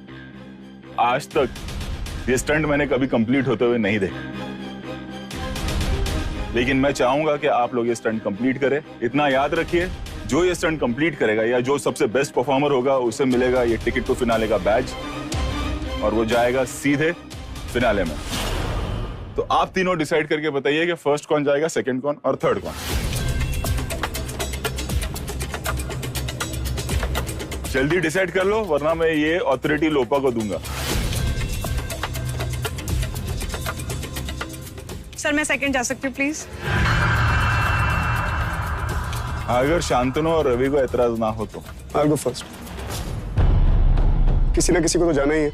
आज तक ये स्टंट मैंने कभी कंप्लीट होते हुए नहीं देखा। लेकिन मैं चाहूंगा कि आप लोग ये स्टंट कंप्लीट करें। इतना याद रखिए, जो ये स्टंट कंप्लीट करेगा या जो सबसे बेस्ट परफॉर्मर होगा उसे मिलेगा ये टिकट टू फिनाले का बैज, और वो जाएगा सीधे फिनाले में। तो आप तीनों डिसाइड करके बताइए कि फर्स्ट कौन जाएगा, सेकंड कौन और थर्ड कौन। जल्दी डिसाइड कर लो, वरना मैं ये ऑथोरिटी लोपा को दूंगा। सर मैं सेकंड जा सकती हूँ प्लीज? अगर शांतनु और रवि को एतराज ना हो तो I'll go first. किसी ना किसी को तो जाना ही है।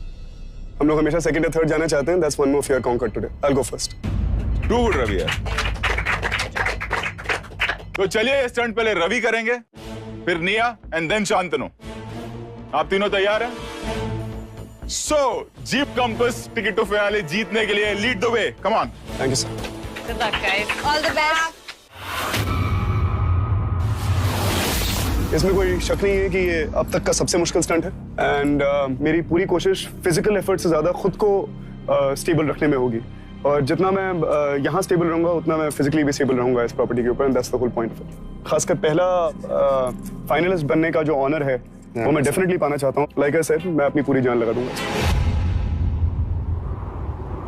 हम लोग हमेशा सेकंड या थर्ड जाना चाहते हैं। That's one more fear conquered today. I'll go first. Too good Ravi यार। तो चलिए ये स्टंट पहले रवि करेंगे, फिर निया एंड देन शांतनु। आप तीनों तैयार हैं? So Jeep Compass ticket to finale जीतने के लिए lead the way. Come on. Thank you, sir. Good luck, guys. All the best. इसमें कोई शक नहीं है कि ये अब तक का सबसे मुश्किल स्टंट है, एंड मेरी पूरी कोशिश फिजिकल एफर्ट से ज्यादा खुद को स्टेबल रखने में होगी। और जितना मैं यहाँ स्टेबल रहूंगा उतना मैं फिजिकली भी स्टेबल रहूंगा इस प्रॉपर्टी के ऊपर, and that's the whole point of it. खासकर पहला फाइनलिस्ट बनने का जो ऑनर है वो मैं डेफिनेटली पाना चाहता हूँ। लाइक आई सेड, मैं अपनी पूरी जान लगा दूंगा।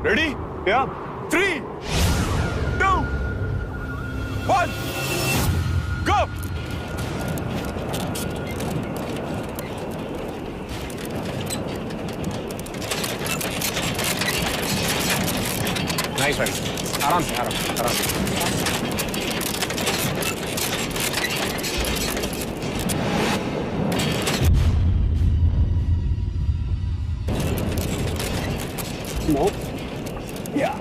रेडी? या 3, 2, 1, go! नाइस भाई, आराम से आराम से। No. Yeah.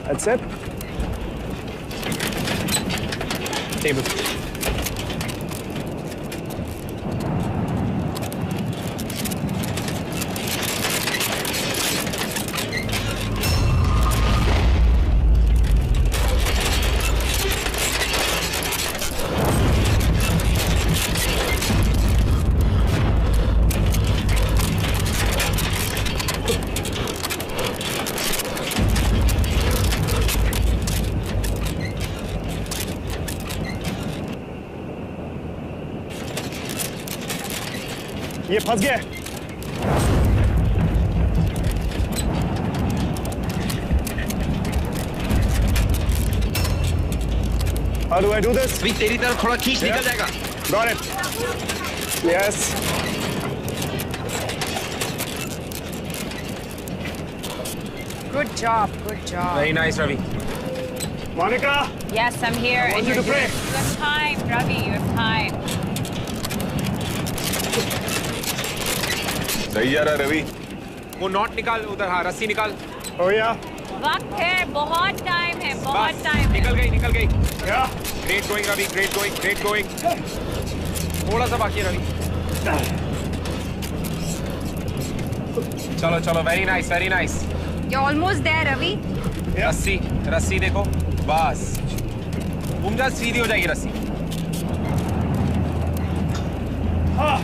That's it. Table. ये फंस गया। How do I do this? अभी तेरी तरफ थोड़ा खींच निकल जाएगा। Got it. Yes. Good job, good job. Very nice, Ravi. Monica. Yes, I'm here. I want and you you're to pray. here. You have time, Ravi. You have time. सही जा रहा रवि। वो नॉट निकाल उधर, हाँ रस्सी निकाल। Oh yeah. वक्त है, बहुत टाइम है, बहुत बस, टाइम है। निकल गई। Yeah. Great going Ravi, great going. थोड़ा सा बाकी है रवि। चलो, very nice. You're almost there, Ravi. रस्सी देखो, बस घूम जा, सीधी हो जाएगी रस्सी। Ah.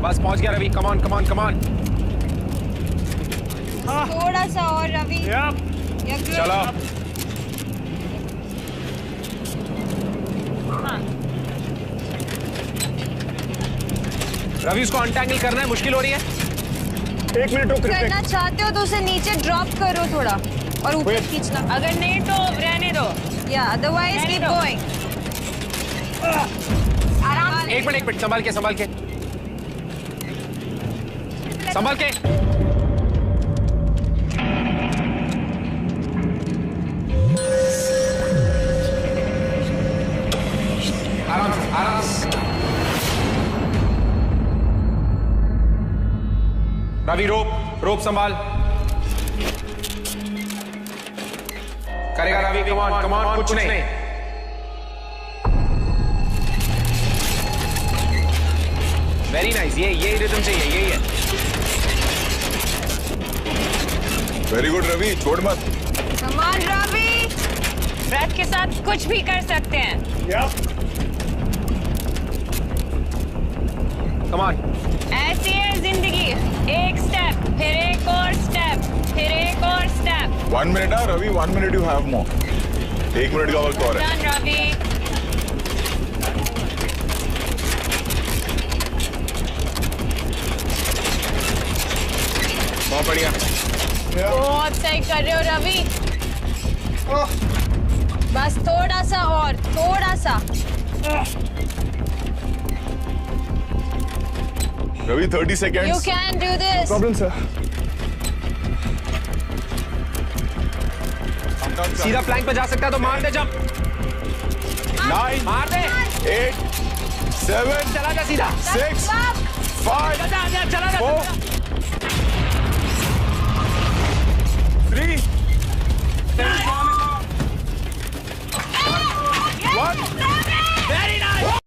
बस पहुंच गया Ravi, come on come on come on. थोड़ा सा और रवि। You're good. चलो रवि उसको अनटैंगल करना है, मुश्किल हो रही है। 1 मिनट रुक ऋत्विक। करना चाहते हो तो उसे नीचे ड्रॉप करो थोड़ा और ऊपर खींचना। अगर नहीं तो रहने दो। या अदरवाइज कीप गोइंग। आराम एक मिनट संभाल के संभाल के संभाल के। आराम से आराम से। रवि रोप रोप संभाल। करेगा रवि, कम ऑन कुछ नहीं। वेरी नाइस, ये रिदम चाहिए, यही है। वेरी गुड रवि, छोड़ मत। कमान रवि। ब्रेथ के साथ कुछ भी कर सकते हैं। Come on. ऐसी है जिंदगी, एक स्टेप फिर एक और स्टेप फिर एक और स्टेप। 1 मिनट है Ravi, 1 minute you have more. 1 minute का वक्त और है। डन रवि। बहुत बढ़िया। बहुत सही कर रहे हो रवि। बस थोड़ा सा और, थोड़ा सा। Ravi 30 You seconds। can do this. Problem sir. सीधा फ्लैंक पे जा सकता है तो मार दे जंप। 9 मार दे। 8 7 चला जा सीधा। 6 5 चला जा 4 3 1। Very nice.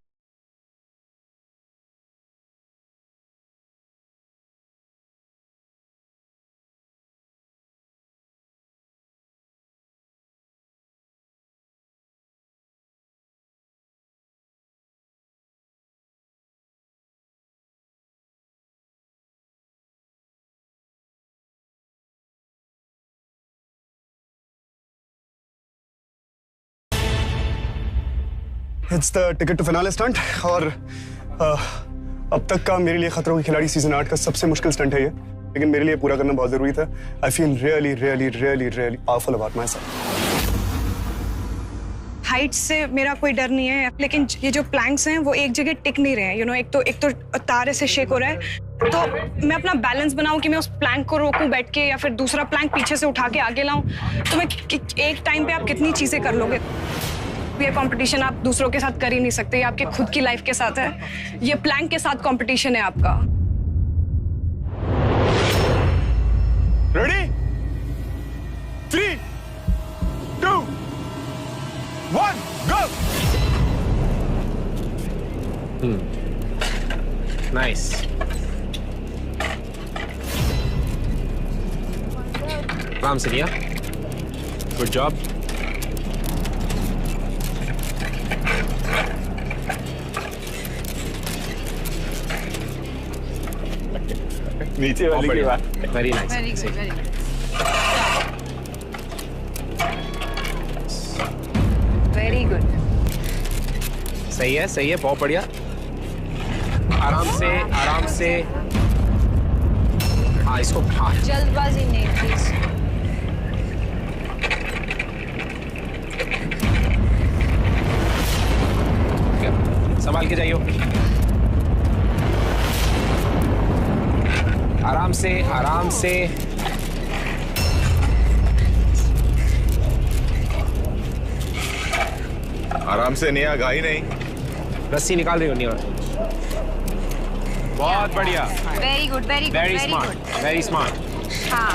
It's the ticket to finale stunt और अब तक का मेरे लिए खतरों के खिलाड़ी सीजन 8 का सबसे मुश्किल स्टंट है ये, लेकिन मेरे लिए पूरा करना बहुत जरूरी था। I feel really really really really powerful about my self. Height से मेरा कोई डर नहीं है, लेकिन ये जो प्लैंक्स हैं वो एक जगह टिक नहीं रहे हैं। एक तो तार ऐसे शेक हो रहा है, तो मैं अपना बैलेंस बनाऊं कि मैं उस प्लैंक को रोकूं बैठ के या फिर दूसरा प्लैंक पीछे से उठा के आगे लाऊं। तो मैं एक टाइम पे आप कितनी चीजें कर लोगे। ये कंपटीशन आप दूसरों के साथ कर ही नहीं सकते, ये आपके खुद की लाइफ के साथ है। ये प्लैंक के साथ कंपटीशन है आपका। रेडी 3 2 1 गो। नाइस। आराम से लिया, गुड जॉब। नीचे वाली की बात। Very nice. Very good, very good. Very good. सही है बहुत बढ़िया। आराम से हाँ इसको हाँ। जल्दबाजी नहीं प्लीज। संभाल के जाइयो। आराम से आराम से नहीं, घाई नहीं। रस्सी निकाल रही हो नहीं। बहुत बढ़िया। Very good very good very smart very smart. हाँ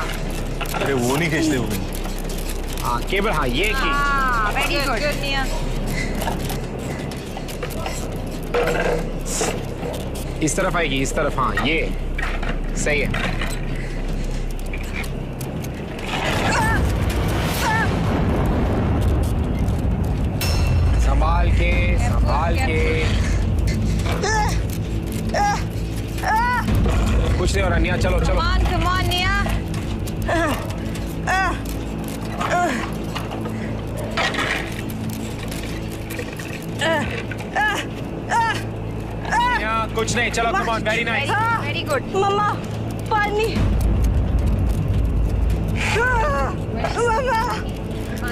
अरे वो नहीं खींचते वो। हाँ केबल, हाँ ये की। हाँ वेरी गुड। इस तरफ आएगी, इस तरफ, हाँ ये सही है। संभाल के है निया, चलो चलो। Come on, Nia. निया कुछ नहीं, चलो come on, very nice. Very good. मम्मा पानी। मम्मा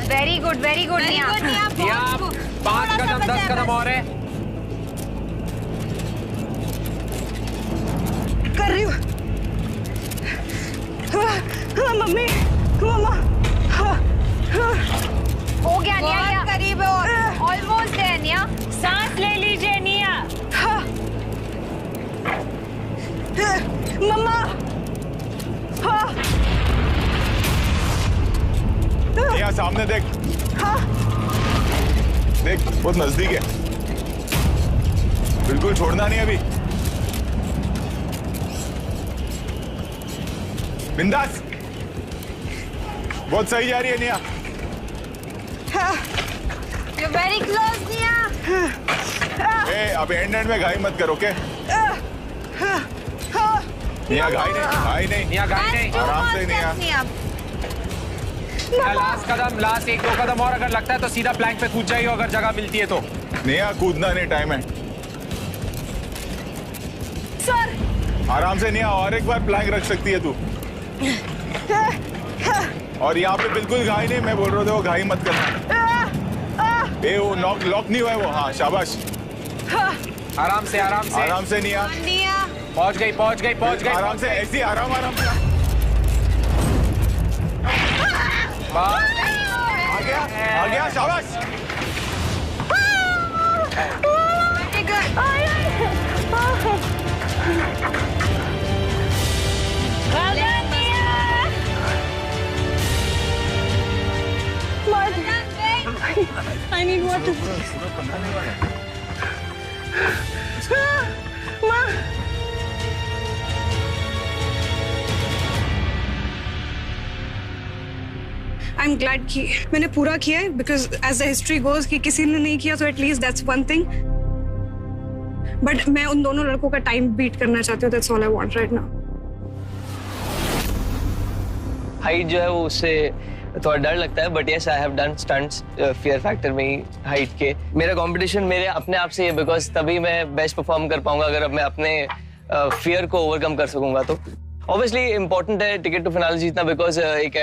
वेरी गुड निया। निया 5 कदम 10 कदम और है। कर रही हूँ। मम्मी मम्मा हो गया निया, बहुत करीब है और ऑलमोस्ट है निया। सांस ले लीजिए निया। मम्मा यहाँ सामने देख। देख बहुत नजदीक है, बिल्कुल छोड़ना नहीं अभी। बिंदास, बहुत सही जा रही है निया। You're very close, Nia. अब एंड में घाई मत करो, ओके? निया घाई नहीं। निया गाड़ी नहीं, आराम से निया। लास्ट कदम, लास्ट 1-2 कदम और अगर लगता है तो सीधा प्लैंक पे कूद जाइए अगर जगह मिलती है तो। निया कूदना नहीं, टाइम है। सर आराम से निया, और एक बार प्लैंक रख सकती है तू। और यहाँ पे बिल्कुल घाई नहीं, मैं बोल रहा था वो घाई मत करना। ए वो लॉक नहीं हुआ है वो। हाँ शाबाश, आराम से आराम से निया। Nia. पहुंच गई। आराम से, ऐसी आराम से। आ गया शाबाश। Very good. Well done, Nia. I need water. माँ आई एम ग्लैड कि मैंने पूरा किया है because as the history goes कि किसी ने नहीं किया तो at least that's one thing but मैं उन दोनों लड़कों का टाइम बीट करना चाहती हूँ that's all I want right now height जो है वो उससे थोड़ा डर लगता है but yes I have done stunts fear factor में ही हाइट के मेरा कंपटीशन मेरे अपने आप से है बिकॉज तभी मैं बेस्ट परफॉर्म कर पाऊंगा अगर मैं अपने फियर को ओवरकम कर सकूंगा तो ऑब्वियसली इंपॉर्टेंट है टिकट टू फिनाले जीतना बिकॉज एक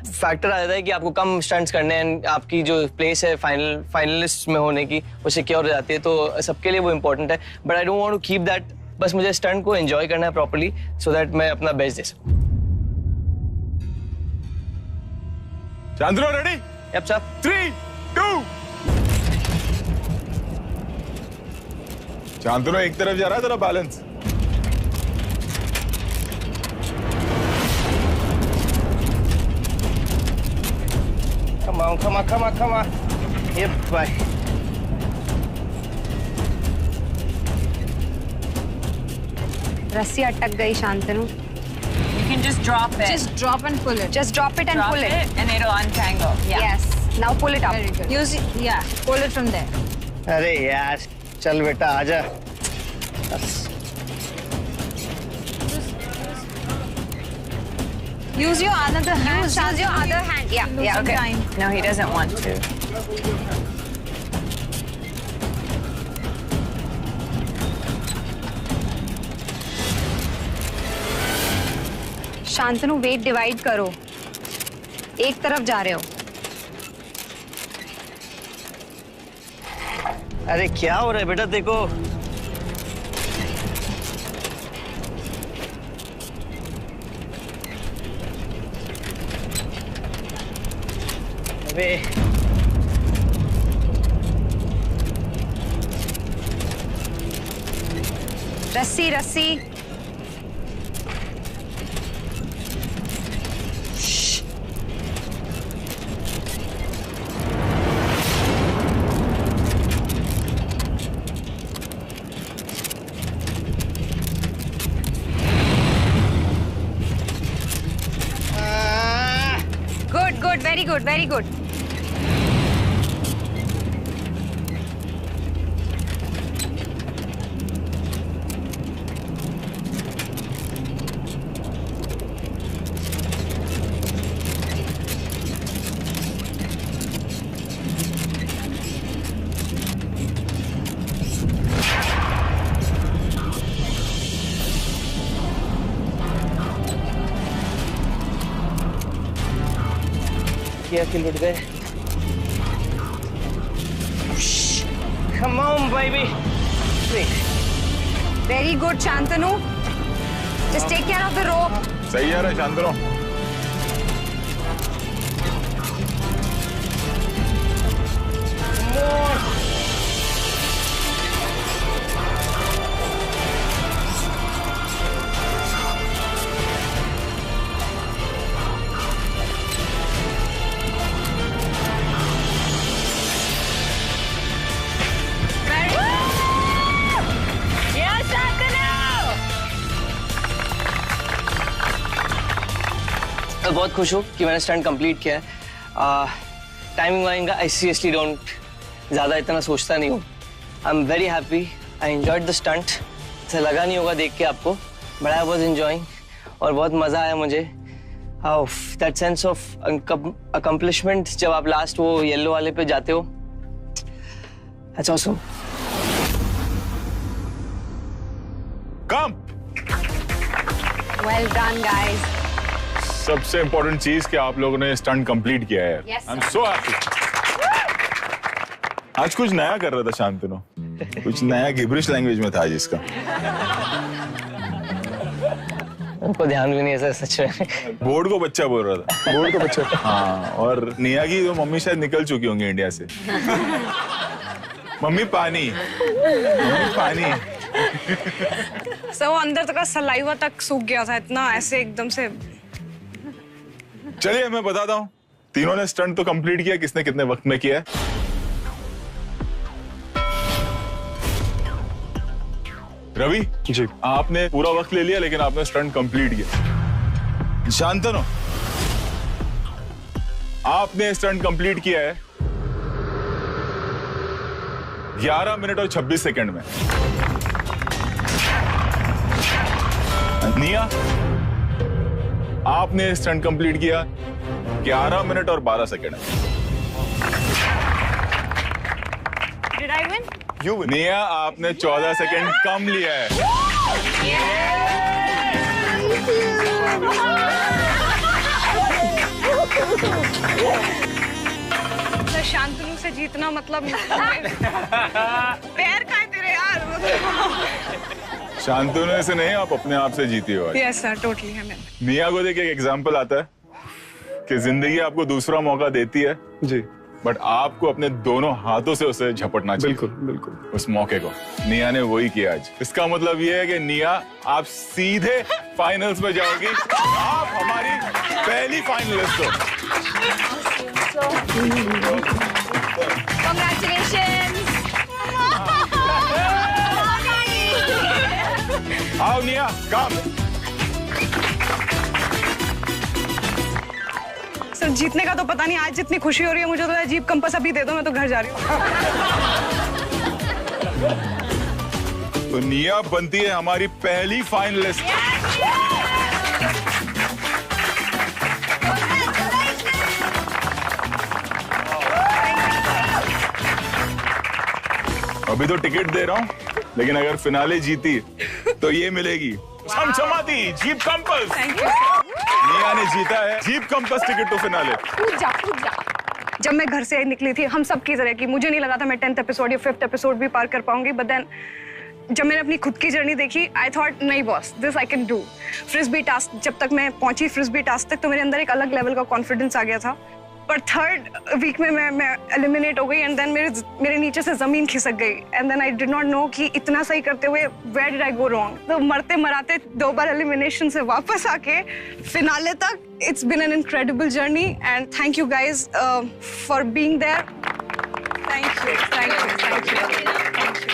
फैक्टर आ जाता है कि आपको कम स्टंट्स करने हैं आपकी जो प्लेस है फाइनलिस्ट में होने की वो सिक्योर हो जाती है तो सबके लिए वो इंपॉर्टेंट है but I don't want to keep that बस मुझे स्टंट को एंजॉय करना है प्रॉपर्ली सो दैट मैं अपना बेस्ट दे सकूं Shantanu ready? Yup sir 3, 2 Shantanu एक तरफ जा रहा है तेरा balance Come on. Yep, bye. रस्सी अटक गई Shantanu You can just drop it. Just drop and pull it. Just drop it and drop pull it. and it'll untangle. Yeah. Yes. Now pull it up. Very good. Use it, yeah. Pull it from there. अरे यार चल बेटा आजा Use your other hand. Use your other hand. Yeah. Okay. Time. No, he doesn't want to. Shantanu weight divide करो एक तरफ जा रहे हो अरे क्या हो रहा है बेटा देखो अबे रस्सी गुड वेरी गुड किया कि लुट गए। Come on, baby. Very good, Shantanu. Just take care of the rope. सही है रे शांतनु। मैं बहुत खुश हूँ कि मैंने स्टंट कंप्लीट किया है। टाइमिंग वाइमिंग का आई सीरियसली डोंट ज़्यादा इतना सोचता नहीं हूँ। I am very happy, I enjoyed the stunt. ऐसा लगा नहीं होगा देख के आपको, बट आई वाज एंजॉयिंग और बहुत मज़ा आया मुझे। दैट सेंस ऑफ अकम्पलिशमेंट जब आप लास्ट वो येलो वाले पे जाते हो, that's awesome. Come. Well done, guys. सबसे इंपॉर्टेंट चीज कि आप लोगों ने स्टंट कंप्लीट किया है। Yes, I am so happy. आज कुछ नया कर रहा था शांतनु, कुछ नया गिब्रिश लैंग्वेज में था जिसका उनको ध्यान भी नहीं है सच में। बोर्ड को बच्चा बोल रहा था। बोर्ड का बच्चा। हाँ, और निया की तो मम्मी शायद निकल चुकी होंगी इंडिया से। मम्मी पानी, मम्मी पानी। सर वो अंदर तक सलाइवा तक सूख गया था, इतना ऐसे एकदम से। चलिए मैं बताता हूँ, तीनों ने स्टंट तो कंप्लीट किया, किसने कितने वक्त में किया है। रवि जी, आपने पूरा वक्त ले लिया लेकिन आपने स्टंट कंप्लीट किया। शांतनु आपने स्टंट कंप्लीट किया है 11 मिनट और 26 सेकंड में। निया आपने स्टंट कंप्लीट किया 11 मिनट और 12 सेकंड में। Did I win? निया आपने 14 सेकंड कम लिया है। सर शांतनु से जीतना मतलब पैर कहाँ तेरे यार। शांतनु से नहीं, आप अपने आप से जीती हो। यस सर, टोटली है। निया को देख एक एग्जाम्पल आता है कि जिंदगी आपको दूसरा मौका देती है जी, बट आपको अपने दोनों हाथों से उसे झपटना चाहिए। बिल्कुल बिल्कुल। उस मौके को निया ने वही किया आज। इसका मतलब ये है कि निया आप सीधे फाइनल्स में जाओगी। आप हमारी पहली फाइनलिस्ट हो। Congratulations. आओ निया, कम। सर जीतने का तो पता नहीं, आज जितनी खुशी हो रही है मुझे तो अजीब कंपास अभी दे दो, मैं तो घर जा रही हूँ। तो निया बनती है हमारी पहली फाइनलिस्ट। अभी तो टिकट दे रहा हूँ, लेकिन अगर फिनाले जीती तो ये मिलेगी चमचमाती जीप कंपस। निया ने जीता है Jeep Compass ticket to finale. कूद जा, कूद जा। जब मैं घर से निकली थी हम सब की तरह की, मुझे नहीं लगा था मैं 10th एपिसोड या 5th एपिसोड भी पार कर पाऊंगी, बट देन जब मैंने अपनी खुद की जर्नी देखी, आई थॉट नहीं boss, this I can do. Frisbee task जब तक मैं पहुंची फ्रिस्बी टास्क तक, तो मेरे अंदर एक अलग लेवल का कॉन्फिडेंस आ गया था। पर 3rd वीक में मैं एलिमिनेट हो गई एंड देन मेरे नीचे से जमीन खिसक गई and then I did not know कि इतना सही करते हुए where did I go wrong. तो मरते मराते 2 बार एलिमिनेशन से वापस आके फिनाले तक, it's been an incredible journey and thank you guys for being there. Thank you, thank you, thank you.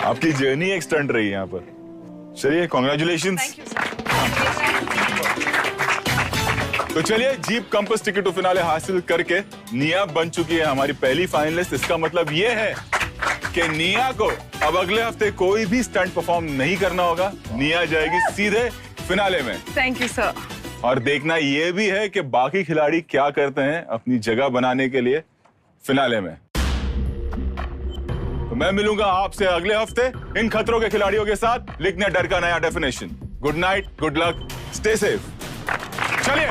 आपकी जर्नी एक स्टंट रही है यहाँ पर। चलिए कॉन्ग्रेचुलेशंस। तो चलिए Jeep Compass ticket to finale हासिल करके निया बन चुकी है हमारी पहली फाइनलिस्ट। इसका मतलब ये है कि निया को अब अगले हफ्ते कोई भी स्टंट परफॉर्म नहीं करना होगा। निया जाएगी सीधे फिनाले में। Thank you sir. और देखना ये भी है कि बाकी खिलाड़ी क्या करते हैं अपनी जगह बनाने के लिए फिनाले में। तो मैं मिलूंगा आपसे अगले हफ्ते इन खतरों के खिलाड़ियों के साथ लिखने डर का नया definition. Good night, good luck, stay safe. चलिए।